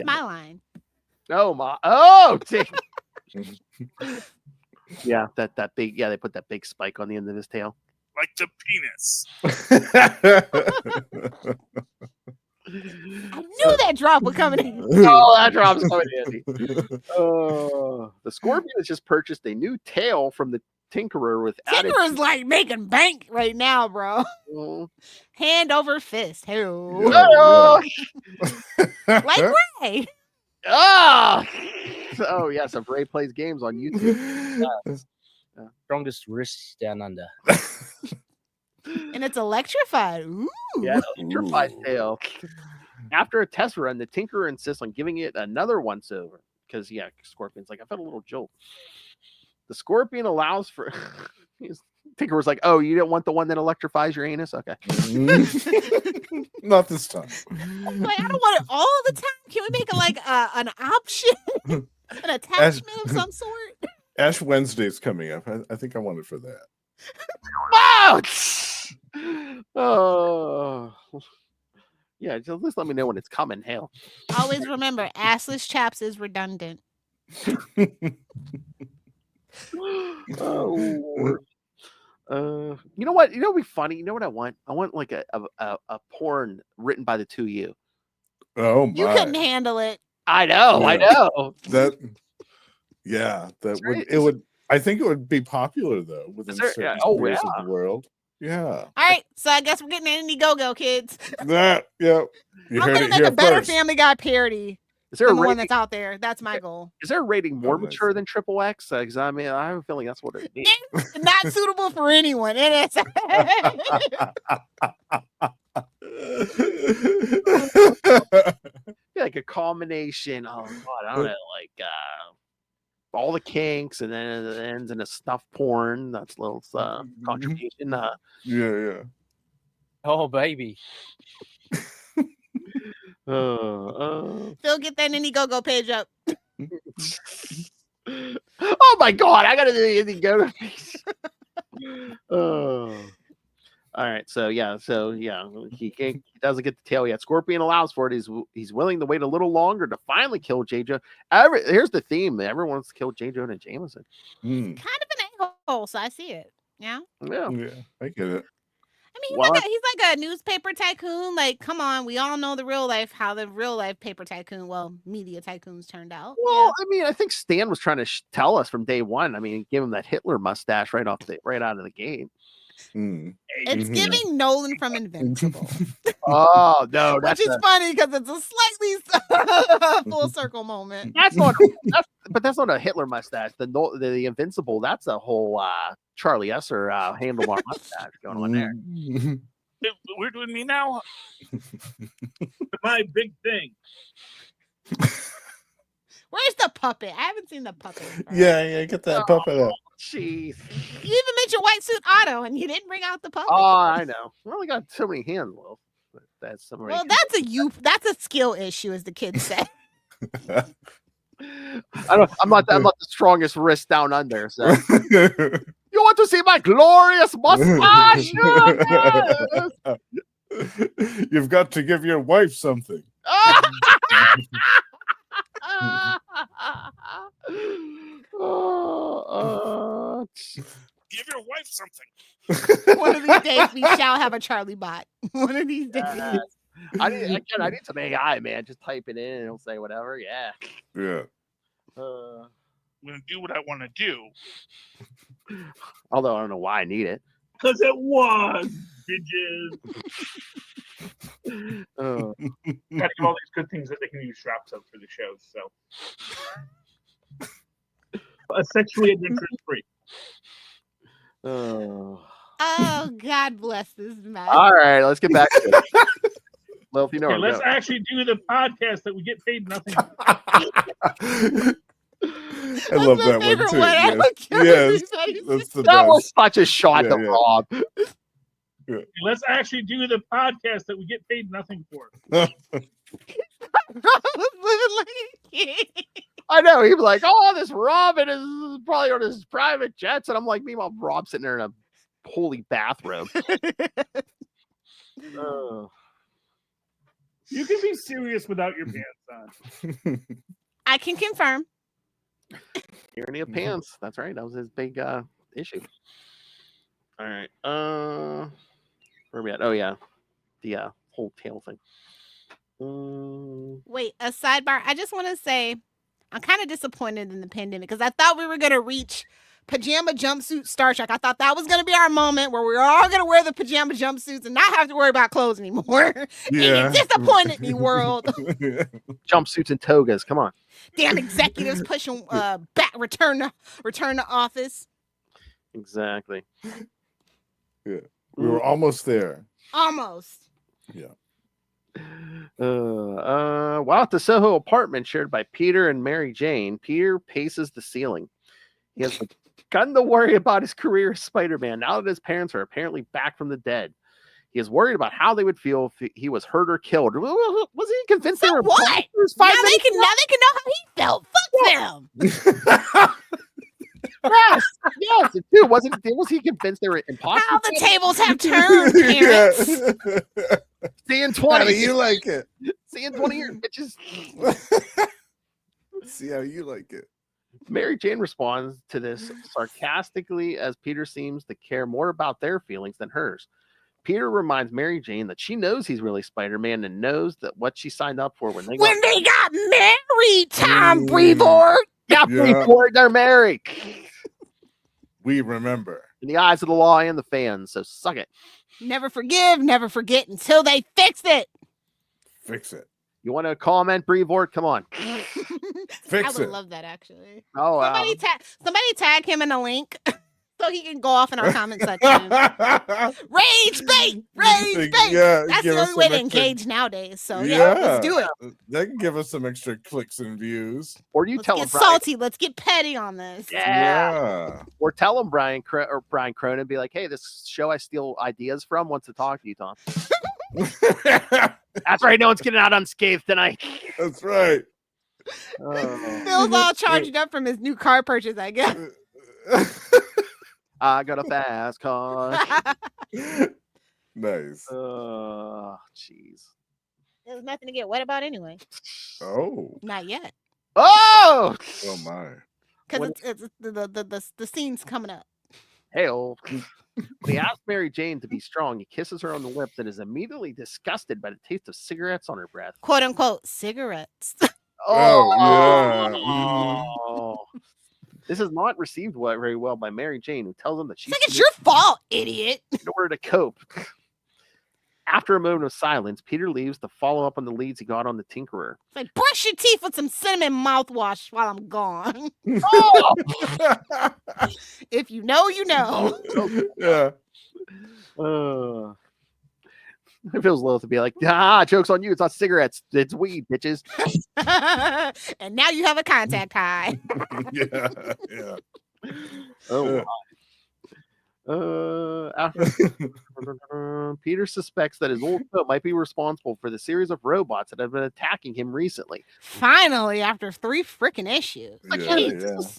my line. Oh my! Oh, yeah, that big. Yeah, they put that big spike on the end of his tail. like the penis. I knew that drop was coming in. Oh, that drop's coming in. The Scorpion has just purchased a new tail from the Tinkerer with added. Tinker's like making bank right now, bro. Mhm. Hand over fist. Hey, Oh, like Ray. Oh yes, if Ray plays games on YouTube. Strongest wrists down under. And it's electrified. Ooh. Yeah, electrified tail. After a test run, the Tinkerer insists on giving it another once over because Scorpion's like, I felt a little jolt. The Scorpion allows for. Tinkerer's like, oh, you don't want the one that electrifies your anus? Okay. Not this time. Like, I don't want it all the time. Can we make it like an option, an attachment of some sort? Ash Wednesday's coming up. I think I want it for that. Oh, yeah. Just let me know when it's coming. Hell. Always remember, assless chaps is redundant. Oh. You know what? You know what'd be funny? You know what I want? I want like a porn written by the two of you. Oh my! You couldn't handle it. I know. Yeah. I know. That would it would. I think it would be popular though within Is there- certain yeah, oh, spheres yeah. of the world. Yeah. All right, so I guess we're getting an Indiegogo, kids. That yeah. You I'm heard gonna it make here a better first. Family Guy parody Is there a than the one rating? that's out there. That's my goal. Is there a rating more Oh, nice. mature than Triple X? Because I mean, I have a feeling that's what it is. It's not suitable for anyone. It is. Like a combination. Oh God, I don't know, like all the kinks, and then it ends in a snuff porn. That's a little contribution. Yeah. Oh, baby. Phil, get that Indiegogo page up. Oh my God, I gotta do the Indiegogo piece. All right, so he doesn't get the tail yet. Scorpion allows for it. He's willing to wait a little longer to finally kill J-Jo. Here's the theme: everyone wants to kill J-Jo and Jameson. Kind of an a-hole, so I see it. Yeah. Yeah, I get it. I mean, Well, he's like a newspaper tycoon. Like, come on, we all know how the real life paper tycoon, media tycoons turned out. Well, I mean, I think Stan was trying to tell us from day one. I mean, give him that Hitler mustache right out of the gate. It's giving Nolan from Invincible. Oh no, Which is funny because it's a slightly full circle moment. That's not a Hitler mustache. The Invincible, that's a whole Charlie Esser handlebar mustache going on there. We're doing me now. My big thing. Where's the puppet? I haven't seen the puppet. Yeah, get that puppet up. Jeez. You even mentioned White Suit Otto, and you didn't bring out the puppet. Oh, I know. We only got so many hands, Will. That's That's a skill issue, as the kids say. I'm not the strongest wrist down under. So you want to see my glorious mustache? You've got to give your wife something. Give your wife something. One of these days, we shall have a Charlie bot. One of these days. I need some AI, man. Just type it in and it'll say whatever. Yeah. Yeah. I'm gonna do what I want to do. Although I don't know why I need it. Because it was, bitches. Oh. Gotta give all these good things that they can use straps of for the shows. So, a sexually adventurous freak. Oh. God bless this man. All right, let's get back to it. Well, if you know, Okay, let's actually do the podcast that we get paid nothing. I love that one too. Yes. That's the that best. was such a shot to Rob. Yeah. Let's actually do the podcast that we get paid nothing for. Rob was living like a kid. I know. He was like, "Oh, this Robin is probably on his private jets," and I'm like, "Meanwhile, Rob's sitting there in a holy bathrobe." You can be serious without your pants on. I can confirm. Tyranny of pants. That's right. That was his big issue. All right. Where are we at? Oh yeah, the whole tail thing. Wait, a sidebar. I just want to say I'm kind of disappointed in the pandemic because I thought we were going to reach pajama jumpsuit Star Trek. I thought that was going to be our moment where we were all going to wear the pajama jumpsuits and not have to worry about clothes anymore. Yeah. And you disappointed me, world. Jumpsuits and togas. Come on. Damn executives pushing back return to office. Exactly. Yeah. We were almost there. Almost. Yeah. While at the Soho apartment shared by Peter and Mary Jane, Peter paces the ceiling. He has begun to worry about his career as Spider-Man now that his parents are apparently back from the dead. He is worried about how they would feel if he was hurt or killed. Was he convinced they were what? now they can know how he felt. Fuck them. Yes, dude. Was he convinced they were imposters? How the tables have turned, parents. See you in 20. How do you like it? See you in 20 years, bitches. See how you like it. Mary Jane responds to this sarcastically as Peter seems to care more about their feelings than hers. Peter reminds Mary Jane that she knows he's really Spider-Man and knows that what she signed up for when they got married, Tom Brevoort. Yeah, Brevoort, they're married. We remember. In the eyes of the law and the fans, so suck it. Never forgive, never forget until they fix it. Fix it. You want to comment, Brevoort? Come on. Fix I would it. love that, actually. Oh, somebody tag him in a link so he can go off in our comment section. Rage bait! Rage bait! Yeah, that's give the us only way some to extra- engage nowadays. So, yeah, let's do it. That can give us some extra clicks and views. Or you Let's tell get him, Brian. salty. Let's get petty on this. Yeah. Or tell him Brian Cronin, be like, hey, this show I steal ideas from wants to talk to you, Tom. That's right. No one's getting out unscathed tonight. That's right. Phil's all charged up from his new car purchase, I guess. I got a fast car. Nice. Jeez. There's nothing to get wet about anyway. Oh. Not yet. Oh! Oh, my. Because it's the scene's coming up. Hey-oh. When he asks Mary Jane to be strong, he kisses her on the lips and is immediately disgusted by the taste of cigarettes on her breath. Quote unquote cigarettes. Yeah. This is not received very well by Mary Jane, who tells him that she's it's your fault, idiot. in order to cope. After a moment of silence, Peter leaves to follow up on the leads he got on the Tinkerer. It's like, brush your teeth with some cinnamon mouthwash while I'm gone. Oh! If you know, you know. Yeah. It feels low to be like, joke's on you. It's not cigarettes. It's weed, bitches. And now you have a contact high. Yeah. Oh, Peter suspects that his old foe might be responsible for the series of robots that have been attacking him recently. Finally, after 3 freaking issues.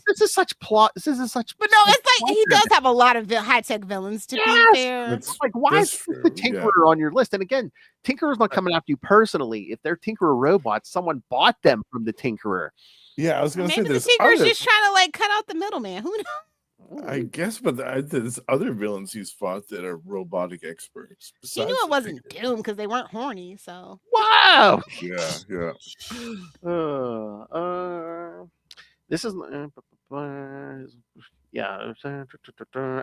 This is such plot. This is such. But no, it's like he does have a lot of high-tech villains to be fair. It's like, why is the Tinkerer on your list? And again, Tinkerer's not coming after you personally. If they're Tinkerer robots, someone bought them from the Tinkerer. Yeah, I was going to say Maybe the this. Tinkerer's just trying to like cut out the middleman. Who knows? I guess, but there's other villains he's fought that are robotic experts. He knew it wasn't Doom because they weren't horny. So wow. Yeah. This is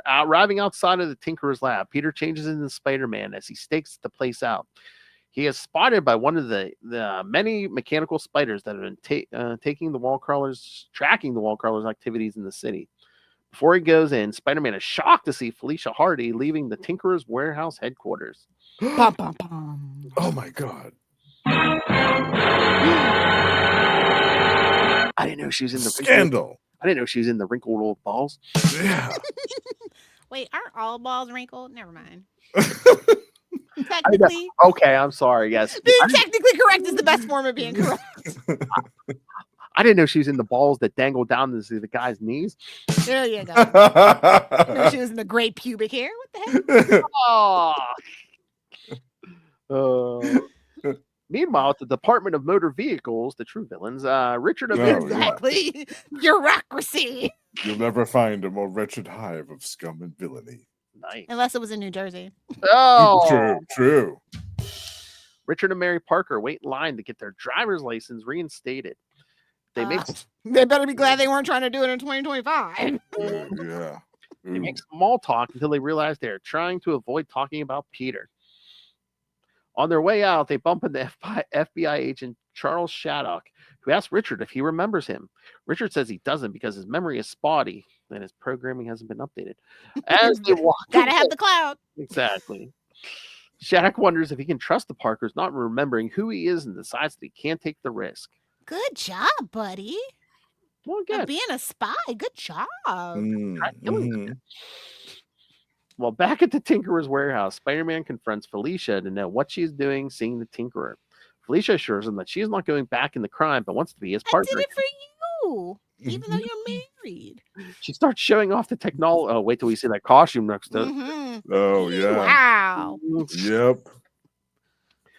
arriving outside of the Tinkerer's lab. Peter changes into Spider-Man as he stakes the place out. He is spotted by one of the many mechanical spiders that have been tracking the wall crawlers' activities in the city. Before he goes in, Spider-Man is shocked to see Felicia Hardy leaving the Tinkerer's warehouse headquarters. Bum, bum, bum. Oh my god! I didn't know she was in the scandal. I didn't know she was in the wrinkled old balls. Yeah. Wait, aren't all balls wrinkled? Never mind. Technically, okay, I'm sorry. Yes, being technically correct is the best form of being correct. I didn't know she was in the balls that dangled down to the guy's knees. There you go. I know she was in the great pubic hair. What the heck? Meanwhile, at the Department of Motor Vehicles, the true villains, Richard. Exactly. Bureaucracy. You'll never find a more wretched hive of scum and villainy. Nice. Unless it was in New Jersey. Oh, True. Richard and Mary Parker wait in line to get their driver's license reinstated. They make They better be glad they weren't trying to do it in 2025. Yeah. They make small talk until they realize they are trying to avoid talking about Peter. On their way out, they bump into FBI agent Charles Shattuck, who asks Richard if he remembers him. Richard says he doesn't because his memory is spotty and his programming hasn't been updated. As they walk, Gotta have the cloud. Exactly. Shattuck wonders if he can trust the Parkers, not remembering who he is, and decides that he can't take the risk. Good job, buddy. Well, Of good. being a spy. Good job. Well, back at the Tinkerer's warehouse, Spider-Man confronts Felicia to know what she's doing seeing the Tinkerer. Felicia assures him that she is not going back in the crime, but wants to be his partner. I did it for you, even though you're married. She starts showing off the technology. Oh, wait till we see that costume next to Oh, yeah. Wow. Yep.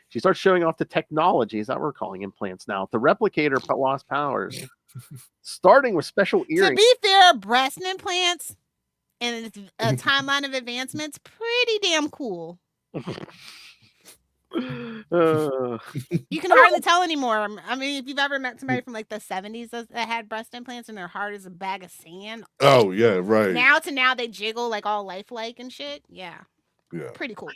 She starts showing off the technologies that we're calling implants now to replicate her lost powers, starting with special earrings. To be fair, breast implants and its timeline of advancements, pretty damn cool. You can hardly tell anymore. I mean, if you've ever met somebody from like the 70s that had breast implants and their heart is a bag of sand. Oh, yeah, right. Now they jiggle like all lifelike and shit. Yeah. Yeah. Pretty cool.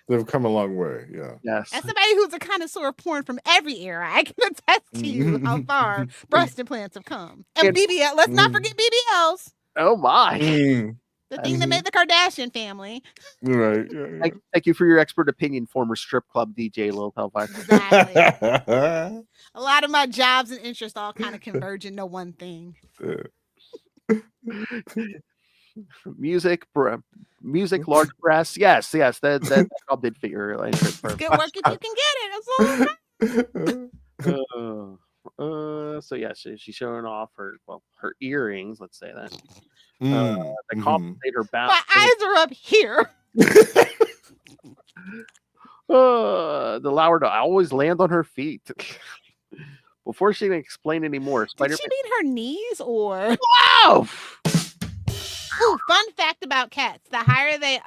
They've come a long way. Yeah. Yes. As somebody who's a connoisseur of porn from every era, I can attest to you how far breast implants have come. And BBL, let's not forget BBLs. Oh my. The thing that made the Kardashian family. Right. Thank you for your expert opinion, former strip club DJ Lil Pelfire. Exactly. A lot of my jobs and interests all kind of converge into one thing. Music, large breasts. Yes, that job did figure. Like, It's good work if you can get it. That's all. So yeah, she's showing off her earrings. Let's say that. Mm, That compensate her back. My eyes are up here. The allow her to always land on her feet. Before she can explain anymore, Did Spider-Man. she mean her knees or? Wow! Ooh, fun fact about cats: the higher they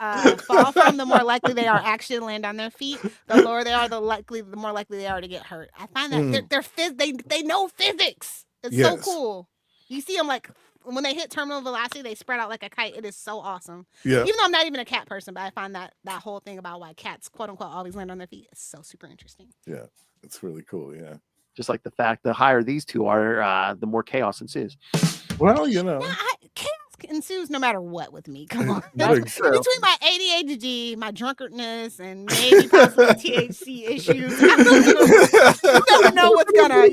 fall from, the more likely they are actually to land on their feet. The lower they are, the more likely they are to get hurt. I find that they know physics. It's so cool. You see them like when they hit terminal velocity, they spread out like a kite. It is so awesome. Yeah. Even though I'm not even a cat person, but I find that whole thing about why cats, quote unquote, always land on their feet is so super interesting. Yeah, it's really cool. Yeah. Just like the fact the higher these two are, the more chaos ensues. Well, you know. Chaos ensues no matter what with me. Come on. Like, Between my ADHD, my drunkardness, and maybe possibly THC issues,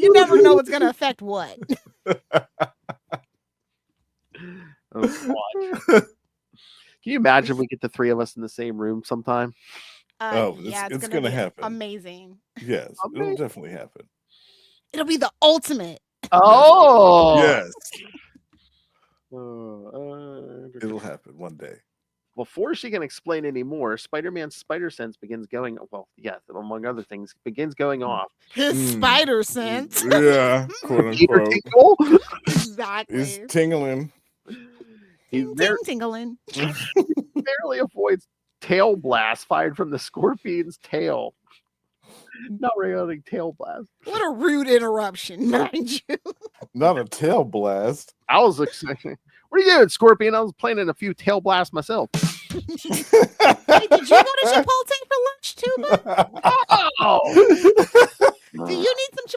you never know what's gonna affect what. Oh, God. Can you imagine we get the three of us in the same room sometime? It's gonna happen. Amazing. Yes, it'll definitely happen. It'll be the ultimate. Oh yes. It'll happen one day. Before she can explain anymore, Spider-Man's spider sense begins going. Well, yeah, among other things, begins going off. His spider sense. Yeah, quote unquote. Exactly. He's tingling. He's tingling. barely avoids tail blast fired from the scorpion's tail. Not regarding tail blast. What a rude interruption, mind you. Not a tail blast. I was expecting. What are you doing, Scorpion? I was planning a few tail blasts myself. Hey, did you go to Chipotle for lunch too, bud? Oh! Do you need some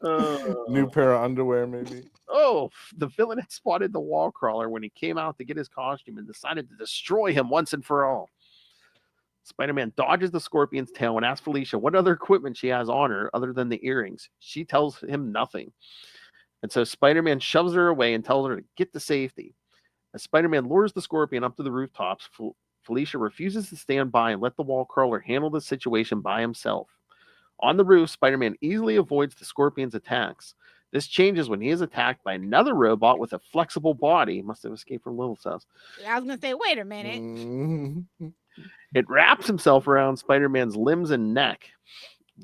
Chipotle? New pair of underwear, maybe. Oh, the villain had spotted the wall crawler when he came out to get his costume and decided to destroy him once and for all. Spider-Man dodges the scorpion's tail and asks Felicia what other equipment she has on her other than the earrings. She tells him nothing. And so Spider-Man shoves her away and tells her to get to safety. As Spider-Man lures the scorpion up to the rooftops, Felicia refuses to stand by and let the wall crawler handle the situation by himself. On the roof, Spider-Man easily avoids the scorpion's attacks. This changes when he is attacked by another robot with a flexible body. Must have escaped from Lilith's house. I was going to say, wait a minute. It wraps himself around Spider-Man's limbs and neck.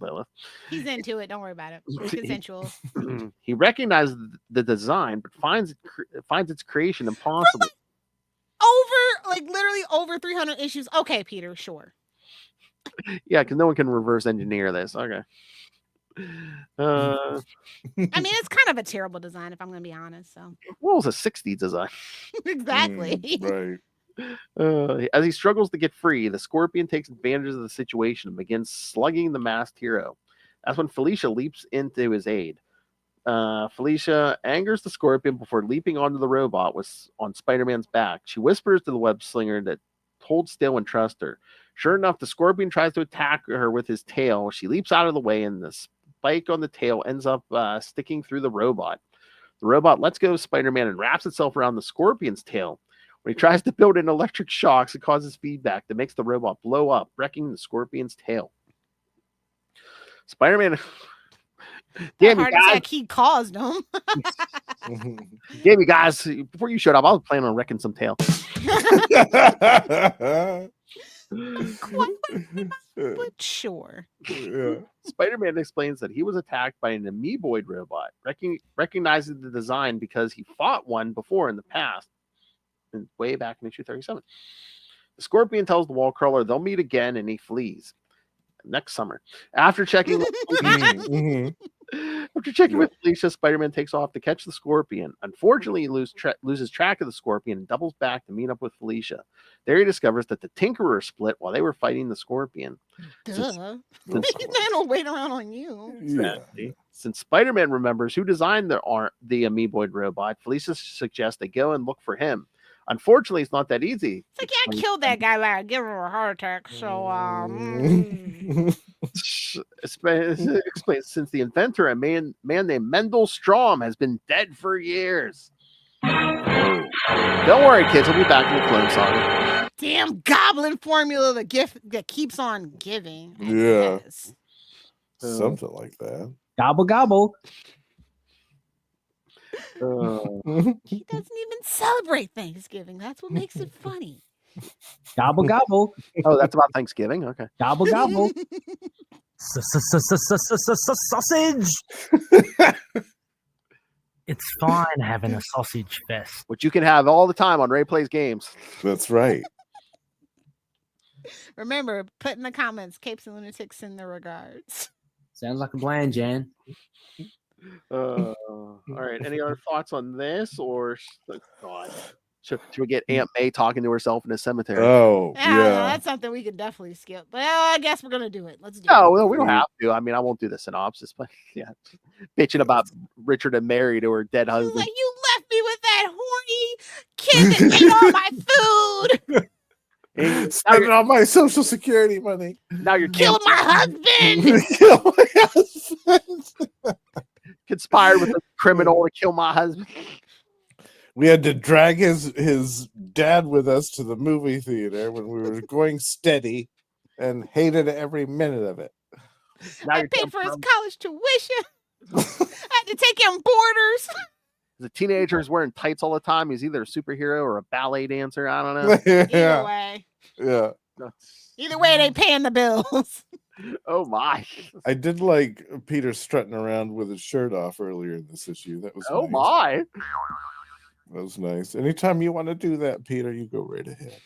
Lilith. He's into it. Don't worry about it. It's consensual. He recognizes the design, but finds its creation impossible. like literally over 300 issues. Okay, Peter, sure. Yeah, because no one can reverse engineer this. Okay. I mean, it's kind of a terrible design, if I'm going to be honest. So What was a 60s design? exactly. Right. As he struggles to get free, the Scorpion takes advantage of the situation and begins slugging the masked hero. That's when Felicia leaps into his aid. Felicia angers the Scorpion before leaping onto the robot on Spider-Man's back. She whispers to the web slinger to hold still and trust her. Sure enough, the Scorpion tries to attack her with his tail. She leaps out of the way, and the spike on the tail ends up sticking through the robot. The robot lets go of Spider-Man and wraps itself around the Scorpion's tail. When he tries to build in electric shocks, it causes feedback that makes the robot blow up, wrecking the Scorpion's tail. Spider-Man... Damn you Heart guys! attack he caused them. Damn you guys! Before you showed up, I was planning on wrecking some tail. But sure. Yeah. Spider-Man explains that he was attacked by an amoeboid robot, recognizing the design because he fought one before in the past, way back in issue 37. The Scorpion tells the wall crawler they'll meet again, and he flees next summer. After checking with Felicia, Spider-Man takes off to catch the Scorpion. Unfortunately, he loses track of the Scorpion and doubles back to meet up with Felicia. There he discovers that the Tinkerer split while they were fighting the Scorpion. Duh. Man will wait around on you. Yeah. Since Spider-Man remembers who designed the amoeboid robot, Felicia suggests they go and look for him. Unfortunately, it's not that easy. It's like, yeah, I killed that guy, but I give him a heart attack. So, explains since the inventor, a man named Mendel Strom, has been dead for years. Don't worry, kids. We'll be back in the Clone Saga. Damn goblin formula, the gift that keeps on giving. I Yeah. guess. Something like that. Gobble gobble. He doesn't even celebrate Thanksgiving. That's what makes it funny. Gobble gobble. Oh, that's about Thanksgiving? Okay. Gobble gobble. Sausage. It's fine having a sausage fest. Which you can have all the time on Ray Plays Games. That's right. Remember, put in the comments, Capes and Lunatics in the regards. Sounds like a plan, Jan. All right. Any other thoughts on this? Or God, should we get Aunt May talking to herself in a cemetery? Oh, I don't know, yeah. that's something we could definitely skip. But I guess we're gonna do it. Let's do No, it. we don't have to. I mean, I won't do the synopsis, but yeah, bitching about Richard and Mary to her dead She's husband. like, you left me with that horny kid that ate all my food. Spending all my Social Security money. Now you're Killed my husband. Kill my husband. Conspired with a criminal to kill my husband. We had to drag his dad with us to the movie theater when we were going steady and hated every minute of it. Now I you're paid for his college tuition. I had to take him boarders. The teenager is wearing tights all the time. He's either a superhero or a ballet dancer. I don't know. Either way. Yeah. Either way, they paying the bills. Oh my. I did like Peter strutting around with his shirt off earlier in this issue. That was Oh nice. my. That was nice. Anytime you want to do that, Peter, you go right ahead.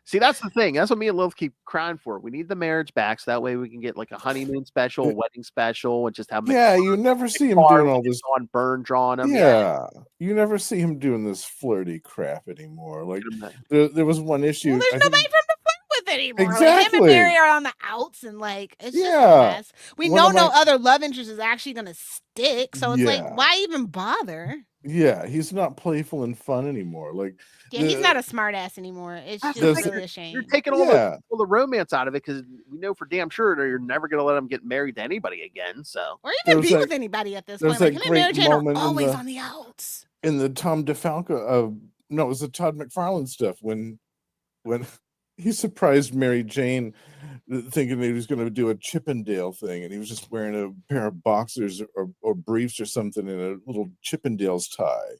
See, that's the thing. That's what me and Lilith keep crying for. We need the marriage back so that way we can get like a honeymoon special, a wedding special, and just have Yeah, you never see him doing all this on burn drawing him. Yeah, you never see him doing this flirty crap anymore. Like there was one issue. Well, there's I nobody think- for him to flirt with anymore. Like, him Exactly. and Mary are on the outs, and like it's just a Yeah. mess. We One know of no my- other love interest is actually gonna stick, so it's Yeah. like, why even bother? Yeah, he's not playful and fun anymore. Like Yeah, he's not a smart ass anymore. It's just Does- really a shame. You're taking all, Yeah. all the romance out of it because we know for damn sure that you're never going to let him get married to anybody again. So Or even There's be that- with anybody at this there's point. Like that him and Mary great Jane are moment in always the- on the outs. in the Tom DeFalco no, it was the Todd McFarlane stuff when he surprised Mary Jane thinking he was going to do a Chippendale thing, and he was just wearing a pair of boxers or briefs or something and a little Chippendales tie.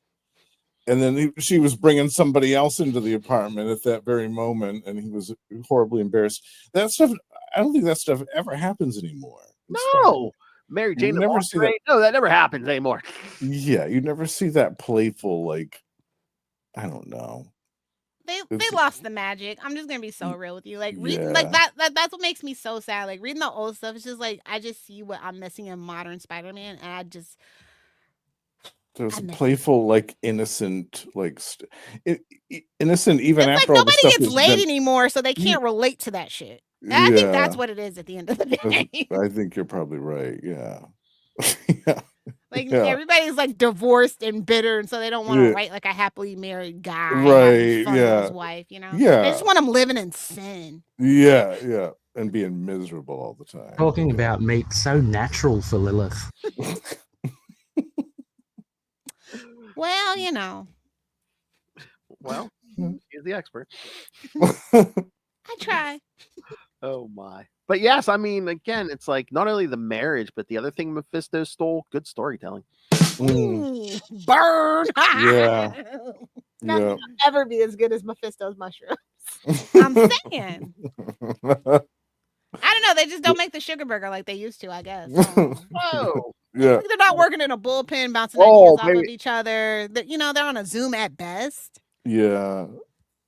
And then she was bringing somebody else into the apartment at that very moment, and he was horribly embarrassed. That stuff, I don't think that stuff ever happens anymore. It's no, Mary Jane. You never see that. No, that never happens anymore. Yeah, you never see that playful, like, I don't know. they It's- lost the magic. I'm just gonna be so real with you. Like reading like Yeah. that's what makes me so sad. Like reading the old stuff, it's just like I just see what I'm missing in modern Spider-Man, and I just There's I a miss it. playful, like innocent, like innocent even It's after like all the nobody stuff gets that's laid been. anymore, so they Ye- can't relate to that shit. And I think that's what it is at the end of the day. I think you're probably right. Yeah. Yeah. Like Yeah. everybody's like divorced and bitter, and so they don't want to Yeah. write like a happily married guy Right, having fun with yeah. his wife. You know, Yeah. they just want him living in sin. Yeah. Yeah. And being miserable all the time. Talking about meat so natural for Lilith. Well, you know, Well, he's the expert. I try. Oh my. But yes, I mean, again, it's like not only the marriage, but the other thing Mephisto stole, good storytelling. Mm, Ooh, burn. Yeah. Nothing yeah. will ever be as good as Mephisto's mushrooms. I'm saying. I don't know. They just don't make the sugar burger like they used to, I guess. I don't know. Oh, Yeah. Like, they're not working in a bullpen, bouncing Oh, ideas off of baby. each other. They're on a Zoom at best. Yeah.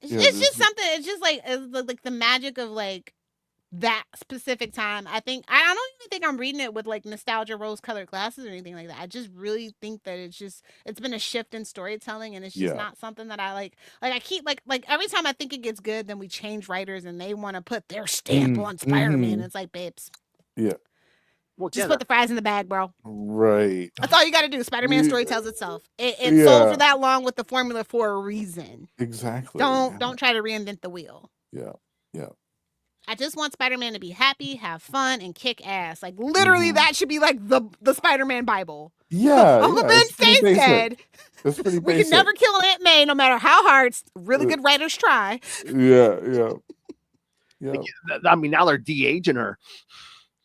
It's, Yeah, it's just there's- something. It's just like like the magic of like that specific time. I don't even think I'm reading it with like nostalgia rose-colored glasses or anything like that. I just really think that it's been a shift in storytelling, and it's just Yeah. not something that I like. Like I keep like every time I think it gets good, then we change writers and they want to put their stamp on Spider-Man. mhm. It's like, babes, Yeah. well, just again, put the fries in the bag, bro. Right. That's all you got to do. Spider-Man Yeah. story tells itself. It sold Yeah. for that long with the formula for a reason. Exactly. Don't try to reinvent the wheel. Yeah. Yeah. I just want Spider-Man to be happy, have fun, and kick ass. Like literally, Mhm. that should be like the Spider-Man Bible. Yeah. Uncle yeah. Ben It's pretty stays basic. dead. It's pretty We basic. can never kill Aunt May, no matter how hard really good writers try. Yeah. Yeah. Yeah. I mean, now they're de-aging her.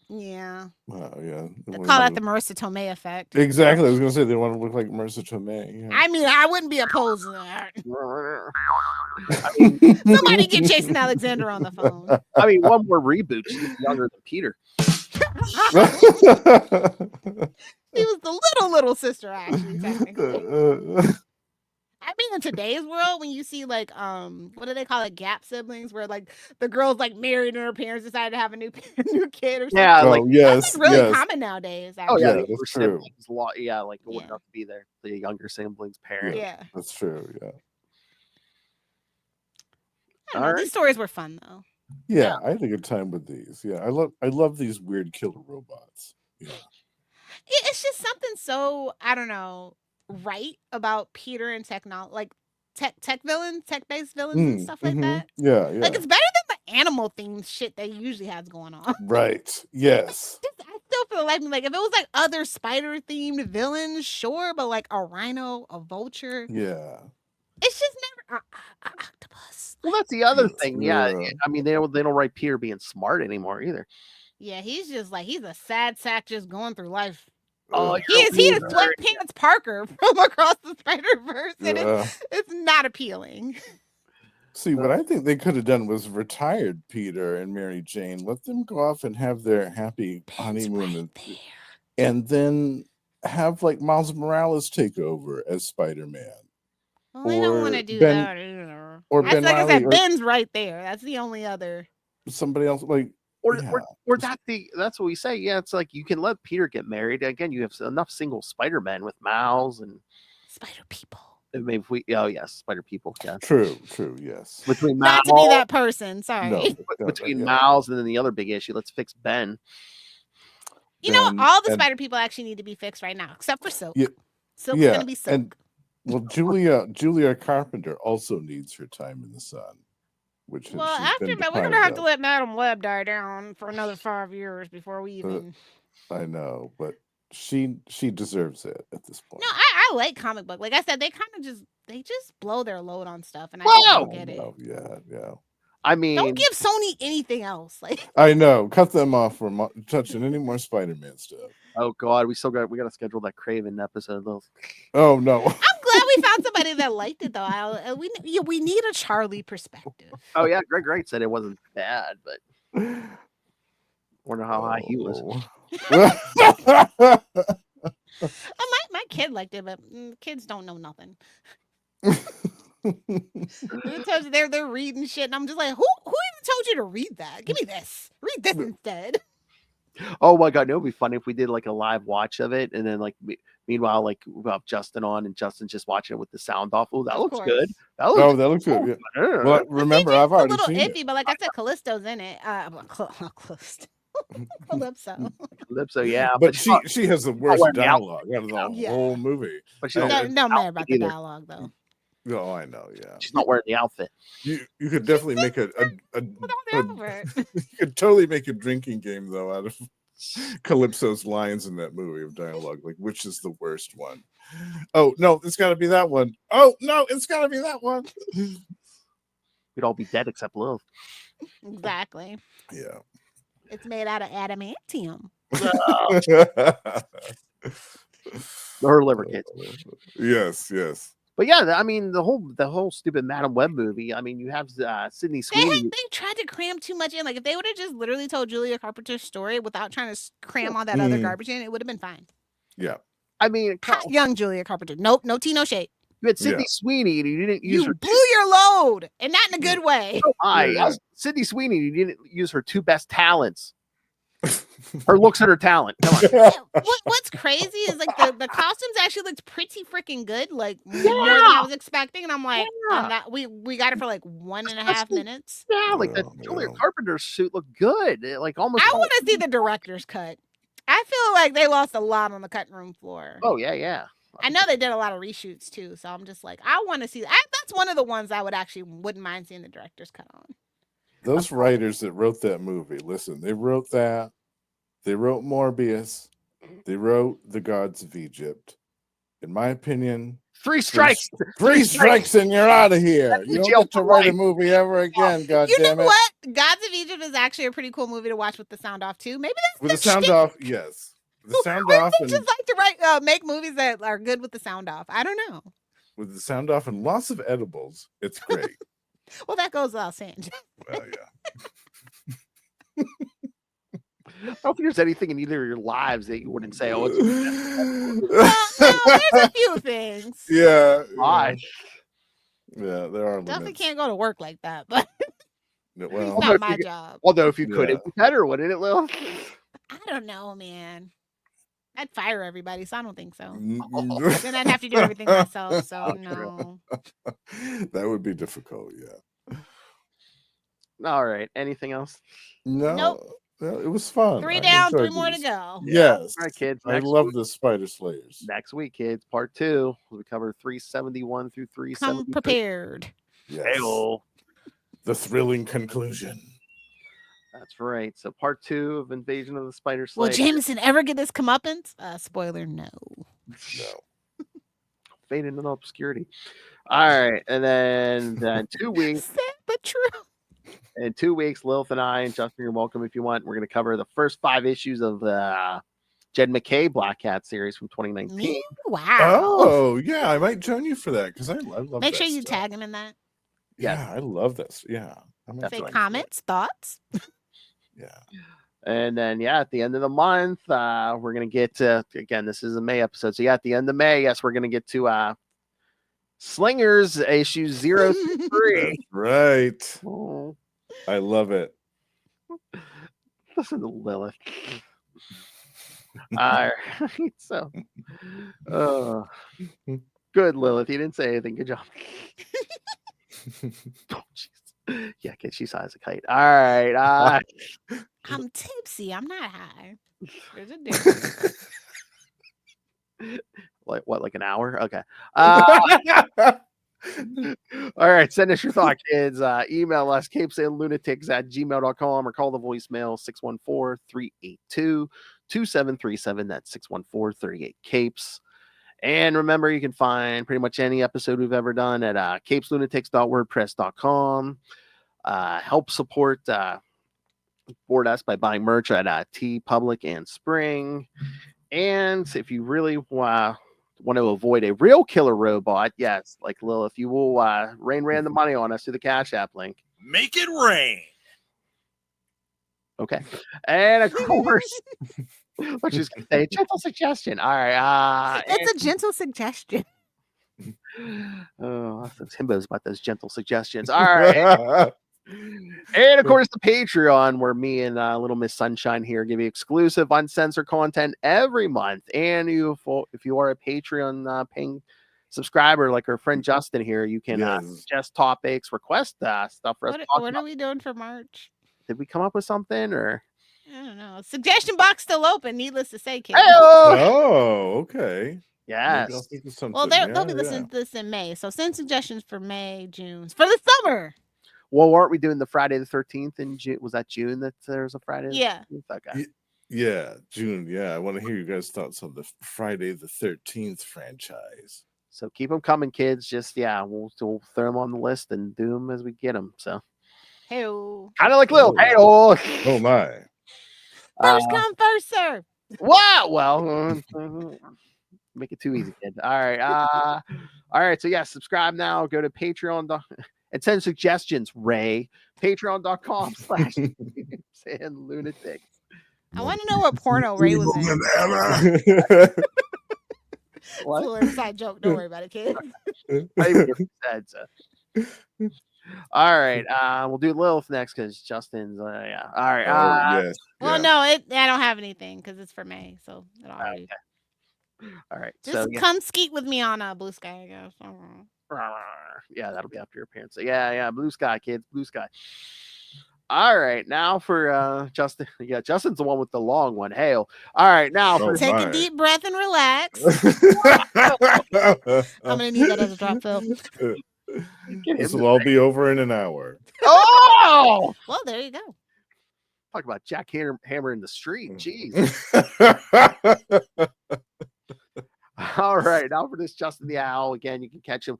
Yeah, Yeah. they call that the Marissa Tomei effect. Exactly. I was gonna say they want to look like Marissa Tomei. Yeah. I mean, I wouldn't be opposed to that. I mean, Somebody get Jason Alexander on the phone. one more reboot. She's younger than Peter. He was the little sister, actually, technically. I mean, in today's world, when you see like what do they call it, gap siblings, where like the girl's like married and her parents decided to have a new kid or something. Yeah, Oh, like yes. That's like really yes. common nowadays. oh Actually. yeah, Yeah, the that's older true. siblings, yeah, like it wouldn't Yeah. have to be there. The younger siblings' parent. Yeah. That's true. Yeah. I don't know. These stories were fun though. Yeah. I had a good time with these. Yeah. I love these weird killer robots. Yeah. It's just something so, I don't know, right about Peter and technology, like tech-based villains and stuff like that. Yeah. Yeah. Like it's better than the animal themed shit that he usually has going on. Right. Yes. I still feel like if it was like other spider themed villains, sure, but like a rhino, a vulture, Yeah. it's just never a octopus. Well, that's the other Yeah. thing. Yeah, I mean, they don't write Peter being smart anymore either. Yeah, he's just like he's a sad sack just going through life. Oh, He is Sweatpants Parker from across the Spider-Verse, and Yeah. it's not appealing. See, what I think they could have done was retired Peter and Mary Jane, let them go off and have their happy honeymoon, and then have like Miles Morales take over as Spider-Man. Well, they don't want to Or do Ben- that either. or That's Ben like I Reilly, said, or- Ben's right there. That's the only other. Somebody else, like yeah. Or that's what we say. Yeah, it's like you can let Peter get married. Again, you have enough single Spider-Men with Miles and Spider people. maybe Spider people. Yeah, True, yes. between Not to be that person. Sorry. No, between yeah. Miles and then the other big issue. Let's fix Ben. You know, Ben all the and- Spider people actually need to be fixed right now, except for Silk. Yeah, Silk's yeah, gonna be Silk. and well, Julia Carpenter also needs her time in the sun, which Well, she's after been that, we're gonna deprived have to of. let Madam Web die down for another 5 years before we even. I know, but she deserves it at this point. No, I like comic book. Like I said, they kind of just blow their load on stuff, and I just don't get it. Oh, yeah. I mean, Don't give Sony anything else. Like, I know. Cut them off from touching any more Spider-Man stuff. oh god, we got to schedule that Craven episode. Oh no. I'm glad we found somebody that liked it though. We need a Charlie perspective. Oh yeah, Greg Wright said it wasn't bad, but wonder how high he was. My kid liked it, but kids don't know nothing. They're reading shit, and I'm just like, who even told you to read that? Give me this. Read this instead. Oh my god, it would be funny if we did like a live watch of it, and then like meanwhile, like we'll have Justin on, and Justin's just watching it with the sound off. Oh, that Of looks course. good. That looks That looks good. Yeah. good. Well, remember, I've It's a already little seen iffy, it. but like I said, Callisto's in it. Calypso. Calypso, yeah, But she's she has the worst wearing the dialogue out of the Yeah. whole movie. but she I- don't, Don't matter about the either. dialogue though. Oh, I know. Yeah, she's not wearing the outfit. you could definitely make a Put on the outfit. you could totally make a drinking game though out of Calypso's lines in that movie of dialogue. Like, which is the worst one? Oh no, it's got to be that one. Oh no, it's got to be that one. We'd all be dead except Lilith. Exactly. Yeah. It's made out of adamantium. Her liver kids. Yes. But yeah, I mean the whole stupid Madam Web movie. I mean, you have Sydney Sweeney. They tried to cram too much in. Like if they would have just literally told Julia Carpenter's story without trying to cram all that other garbage in, it would have been fine. Yeah. I mean, Hot young Julia Carpenter. Nope, no tea, no shade. you had Sydney Yeah. Sweeney, and you didn't use You her. blew your load, and not in a good way. Yeah. Sydney Sweeney, you didn't use her two best talents. Her looks and her talent. Come on. What's crazy is like the costumes actually looked pretty freaking good, like more than I was expecting, and I'm like, we got it for like 1.5 minutes. Yeah, like that Oh, Julia yeah. Carpenter suit looked good. Like almost. I want to see the director's cut. I feel like they lost a lot on the cutting room floor. Oh yeah. I know they did a lot of reshoots too, so I'm just like, I want to see. That's one of the ones I wouldn't mind seeing the director's cut on. Those writers that wrote that movie, listen, they wrote that. They wrote Morbius. They wrote The Gods of Egypt. In my opinion, 3 strikes. three strikes and you're out of here. That's You don't jail get to for write a life. movie ever again. God You know damn it! what? Gods of Egypt is actually a pretty cool movie to watch with the sound off too. Maybe that's With the sound shtick. off, yes. With the sound Or off they and just like to make movies that are good with the sound off. I don't know. with the sound off and lots of edibles, it's great. Well, that goes without saying. Well, yeah. I don't think there's anything in either of your lives that you wouldn't say, "Oh, it's No, there's a few things. Yeah. gosh." Yeah, there are Definitely limits. can't go to work like that, but Yeah, it's well, not if my you- job. Although if you could, Yeah. it'd be better, wouldn't it, Lil? I don't know, man. I'd fire everybody, so I don't think so. mm, Then I'd have to do everything myself, so True. no. that would be difficult. Yeah. All right. Anything else? No, Nope. no, it was fun. 3 I down, 3 enjoyed more to these. go. Yes. All right, kids. I Next love week, the Spider Slayers. next week, kids. Part 2. We cover 371 through Come 373. prepared. Yes. Hey-o. The thrilling conclusion. That's right. So part 2 of Invasion of the Spider Will Slayer. Jameson ever get this comeuppance? Spoiler, no. No. Fade into obscurity. All right, and then 2 weeks. Sad but true. In 2 weeks, Lilith and I and Justin, you're welcome if you want. We're going to cover the first 5 issues of the Jed McKay Black Cat series from 2019. Me? Wow. Oh, yeah. I might join you for that because I love Make that sure you stuff. tag him in that. Yeah, I love this. Yeah. I might Say join you for comments, thoughts. that. Yeah. And then, at the end of the month, we're going to get to, again, this is a May episode. So, at the end of May, yes, we're going to get to Slingers issue 0 through 3. Right. Oh, I love it. listen to Lilith. All right. So, good, Lilith. You didn't say anything. Good job. Oh, jeez. Yeah, kid, she's high as a kite. All right. I'm tipsy. I'm not high. There's a difference. Like an hour? Okay. All right. Send us your thought, kids. Email us CapesandLunatics@gmail.com or call the voicemail 614-382-2737. That's 614-38-CAPES. And remember, you can find pretty much any episode we've ever done at CapesLunatics.wordpress.com. Help support us by buying merch at T Public and Spring. And if you really want to avoid a real killer robot, yes, like Lilith, you will rain random money on us through the Cash App link. Make it rain. Okay. And of course, let's just say a gentle suggestion. All right. It's a gentle suggestion. Oh, that's himbos about those gentle suggestions. All right. And of course, the Patreon, where me and Little Miss Sunshine here give you exclusive, uncensored content every month. And if you are a Patreon paying subscriber, like our friend Justin here, you can suggest topics, request stuff for us. What are we doing for March? Did we come up with something, or I don't know? Suggestion box still open. Needless to say, kids. Oh, okay. Yes. Maybe I'll think of something. Well, they'll be listening to this in May, so send suggestions for May, June, for the summer. Well, weren't we doing the Friday the 13th in June? Was that June that there's a Friday? Yeah. Okay. Yeah, June. Yeah, I want to hear you guys' thoughts on the Friday the 13th franchise. So keep them coming, kids. Just we'll throw them on the list and do them as we get them. So hey-o. Kind of like Lil. Hey-o. Oh my. First come, first serve. Wow. Well, make it too easy, kid. All right. All right. So subscribe now. Go to Patreon and send suggestions, Ray. Patreon.com/CapesandLunatics. I want to know what porno Ray was in. What? It's a little inside joke. Don't worry about it, kid. I even said so. All right. We'll do Lilith next because Justin's. All right. Yes. Well, no, I don't have anything because it's for May, so it already. Okay. All right. Just come skeet with me on Blue Sky, I guess. Yeah, that'll be after your appearance. Yeah, Blue Sky, kids, Blue Sky. All right, now for Justin. Yeah, Justin's the one with the long one. Hail. All right, now take a deep breath and relax. I'm gonna need that as a drop, Phil. This will all be over in an hour. Oh, well, there you go. Talk about jackhammer in the street. Jeez. All right, now for this Justin the Owl. Again, you can catch him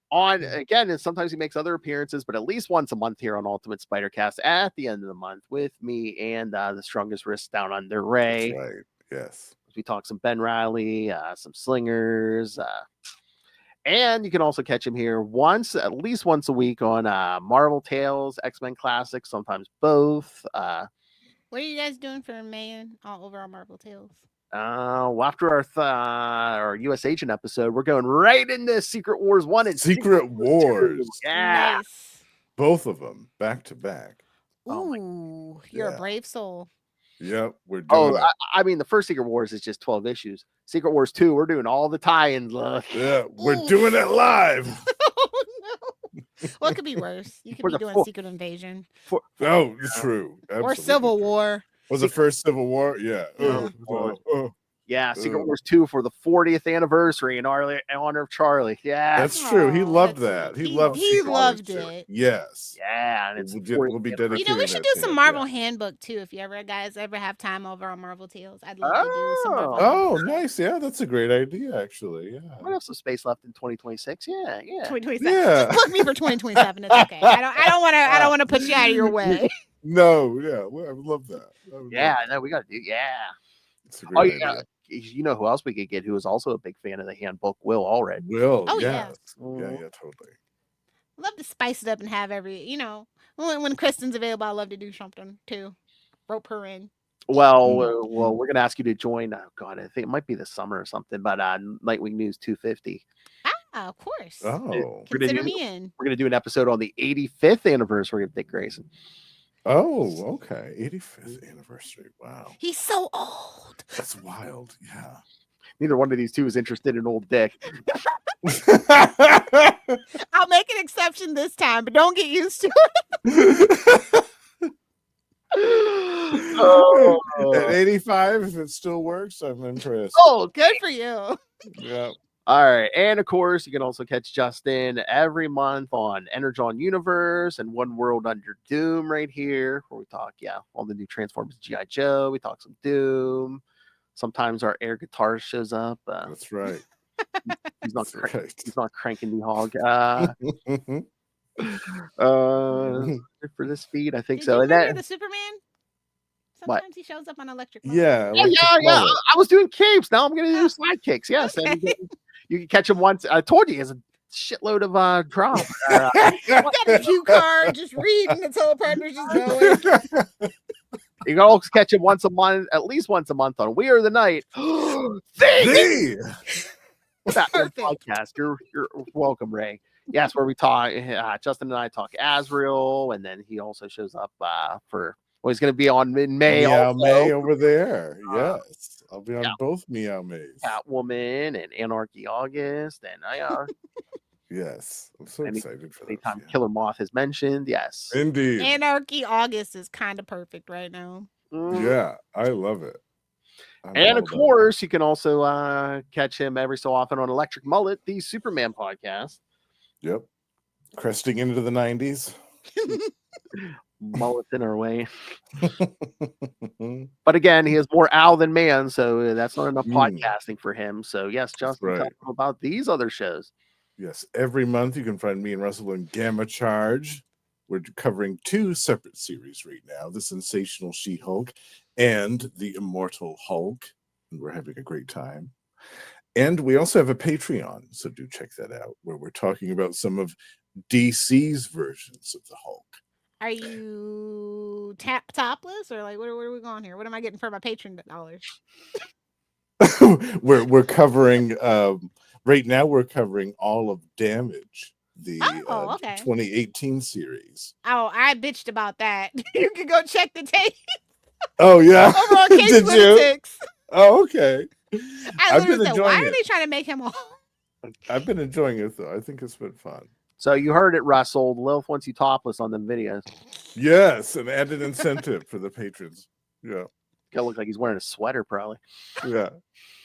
on and sometimes he makes other appearances, but at least once a month here on Ultimate Spider-Cast at the end of the month with me and the strongest wrist down under Ray. That's right. Yes. We talk some Ben Riley, some slingers, and you can also catch him here at least once a week on Marvel Tales, X-Men Classics, sometimes both. What are you guys doing for May all over on Marvel Tales? After our U.S. Agent episode, we're going right into Secret Wars 1 and Secret Wars. 2. Yeah. Nice. Both of them back to back. Ooh, you're a brave soul. Yep, we're doing it. I mean, the first Secret Wars is just 12 issues. Secret Wars 2, we're doing all the tie-ins. Yeah, we're doing it live. Oh, no. What could be worse? You could be doing Secret Invasion. True. Absolutely. Or Civil War. Was the first Civil War? Yeah. Yeah, Secret Wars 2 for the 40th anniversary in honor of Charlie. Yeah. That's true. He loved that. He loved it. Yes. Yeah. And we'll be dedicated. We should do some Marvel Handbook too. If you guys ever have time over on Marvel Tales, I'd love to do some Marvel Handbook. Nice. Yeah, that's a great idea, actually. Yeah. We have some space left in 2026. Yeah. 2027. Yeah. Just book me for 2027. It's okay. I don't want to put you out of your way. No, yeah. I would love that. No, we got to do. Yeah. It's a great idea. You know who else we could get who is also a big fan of the handbook? Will Allred. Will. Oh, yeah. Yeah, totally. Love to spice it up and have when Kristen's available, I love to do something too. Rope her in. Well, we're gonna ask you to join. Oh God, I think it might be this summer or something. But Nightwing News 250. Ah, of course. Oh, consider me in. We're gonna do an episode on the 85th anniversary of Dick Grayson. Oh, okay. 85th anniversary. Wow. He's so old. That's wild. Yeah. Neither one of these two is interested in old Dick. I'll make an exception this time, but don't get used to it. At 85, if it still works, I'm impressed. Oh, good for you. Yeah. All right. And of course, you can also catch Justin every month on Energon Universe and One World Under Doom right here, where we talk, all the new Transformers G.I. Joe. We talk some Doom. Sometimes our air guitar shows up. That's right. He's not cranking the hog. For this feed, I think so. And then the Superman. Sometimes he shows up on Electric. Yeah. I was doing capes. Now I'm going to do sidekicks. Yes. Okay. You can catch him once. I told you he has a shitload of drop. Got a cue card, just reading the teleprompter, just going. You can also catch him once a month, at least once a month on We Are the Night. Batman Perfect. podcast. You're welcome, Ray. Yes, where we talk. Justin and I talk Azrael, and then he also shows up for. Well, he's going to be on in May. Meow also. May over there. Uh, Yes, I'll be on yeah. both Meow Mays. Catwoman and Anarchy August, and Yes, I'm so excited for that. anytime Killer Moth is mentioned, yes, Indeed. Anarchy August is kind of perfect right now. Yeah, I love it. I'm And all of about course, you can also catch him every so often on Electric Mullet, the Superman podcast. it. Yep. Cresting into the 90s. Mullets in our way. But again, he is more owl than man, so that's not enough podcasting for him. So yes, Justin, right. tell him about these other shows. Yes, every month you can find me and Russell in Gamma Charge. We're covering 2 separate series right now, The Sensational She-Hulk and The Immortal Hulk. And we're having a great time. And we also have a Patreon, so do check that out, where we're talking about some of DC's versions of the Hulk. Are you topless or like where are we going here? What am I getting for my Patreon dollars? we're covering right now we're covering all of Damage, the 2018 series. Oh, I bitched about that. You can go check the tape. Oh yeah. Over on Case Did Lunatics. Oh, okay. I literally said, why are they trying to make him whole? I've been enjoying it though. I think it's been fun. So you heard it, Russell. Lilith wants you topless on them videos. Yes, an added incentive for the patrons. Yeah. Gotta look like he's wearing a sweater, probably. Yeah.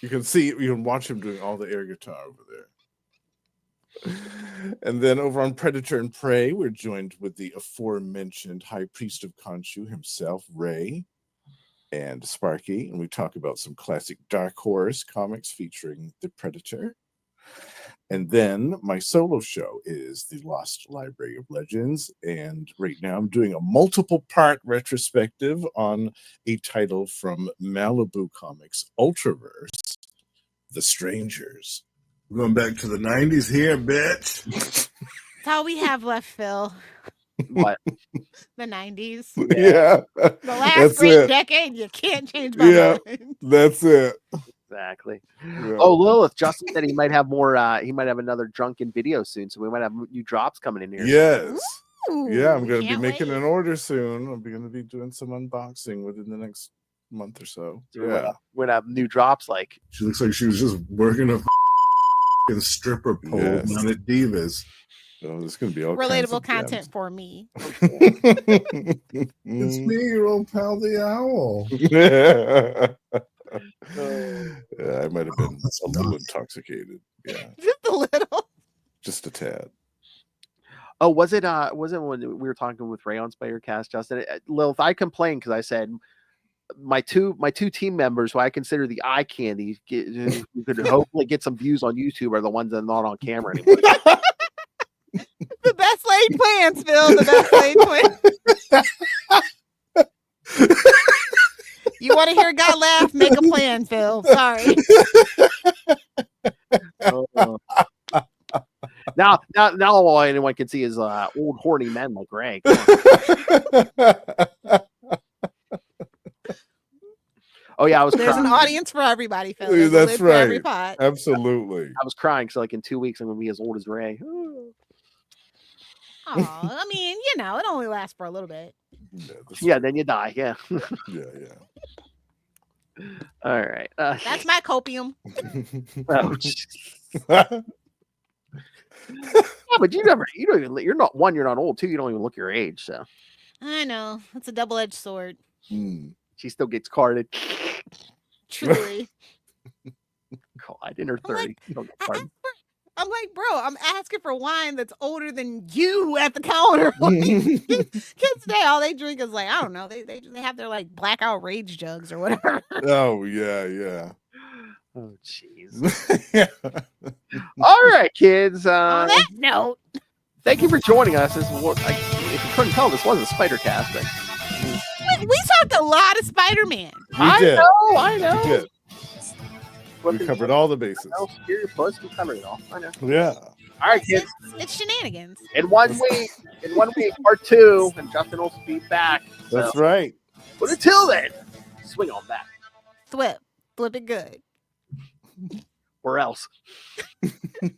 You can watch him doing all the air guitar over there. And then over on Predator and Prey, we're joined with the aforementioned High Priest of Khonshu himself, Ray, and Sparky, and we talk about some classic Dark Horse comics featuring the Predator. And then my solo show is The Lost Library of Legends, and right now I'm doing a multiple-part retrospective on a title from Malibu Comics Ultraverse, The Strangers. We're going back to the 90s here, bitch. That's all we have left, Phil. What? The 90s. Yeah. The last great decade. You can't change my mind. That's it. Exactly. Yeah. Oh, Lilith, Justin said he might have more. He might have another drunken video soon, so we might have new drops coming in here. Yes. Ooh, Yeah, I'm going to be can't making wait. an order soon. I'm going to be doing some unboxing within the next month or so. Yeah. We're gonna have new drops. Like She looks like she was just working a stripper pole Yes. down at Divas. Oh, there's going to be all kinds Relatable of content for me. It's me, your old pal, the owl. Yeah, I might have been a little intoxicated. Yeah, Just a little. just a tad. oh, was it when we were talking with Ray on Spidercast, Justin? Lilith, I complained because I said my two team members who I consider the eye candy who could hopefully get some views on YouTube are the ones that are not on camera anymore. The best laid plans, Phil. The best laid plans. You want to hear God laugh? Make a plan, Phil. Sorry. Now all anyone can see is old horny men like Ray. Oh yeah, I was. There's crying. an audience for everybody, Phil. There's a That's lid for every right. pot. Absolutely. I was crying because like in 2 weeks I'm gonna be as old as Ray. Oh, I mean, it only lasts for a little bit. Yeah, then you die. Yeah. Yeah. All right. That's my copium. Oh, yeah, but you're not old. 2, you don't even look your age. So I know. It's a double-edged sword. she still gets carded. Truly. God, in her 30s. You don't get carded. I'm like, bro, I'm asking for wine that's older than you at the counter. Kids today, all they drink is like, I don't know, they have their like blackout rage jugs or whatever. Oh yeah. Oh jeez. All right, kids. On that note, thank you for joining us. This was, if you couldn't tell, this wasn't Spidercast, but we talked a lot of Spider-Man. We did. I know. We did. We covered all the bases. We covered it all. I know. Yeah. All right, kids. It's shenanigans. In 1 week, part 2, and Justin will be back. That's right. But until then, swing on back. Flip it good. or else.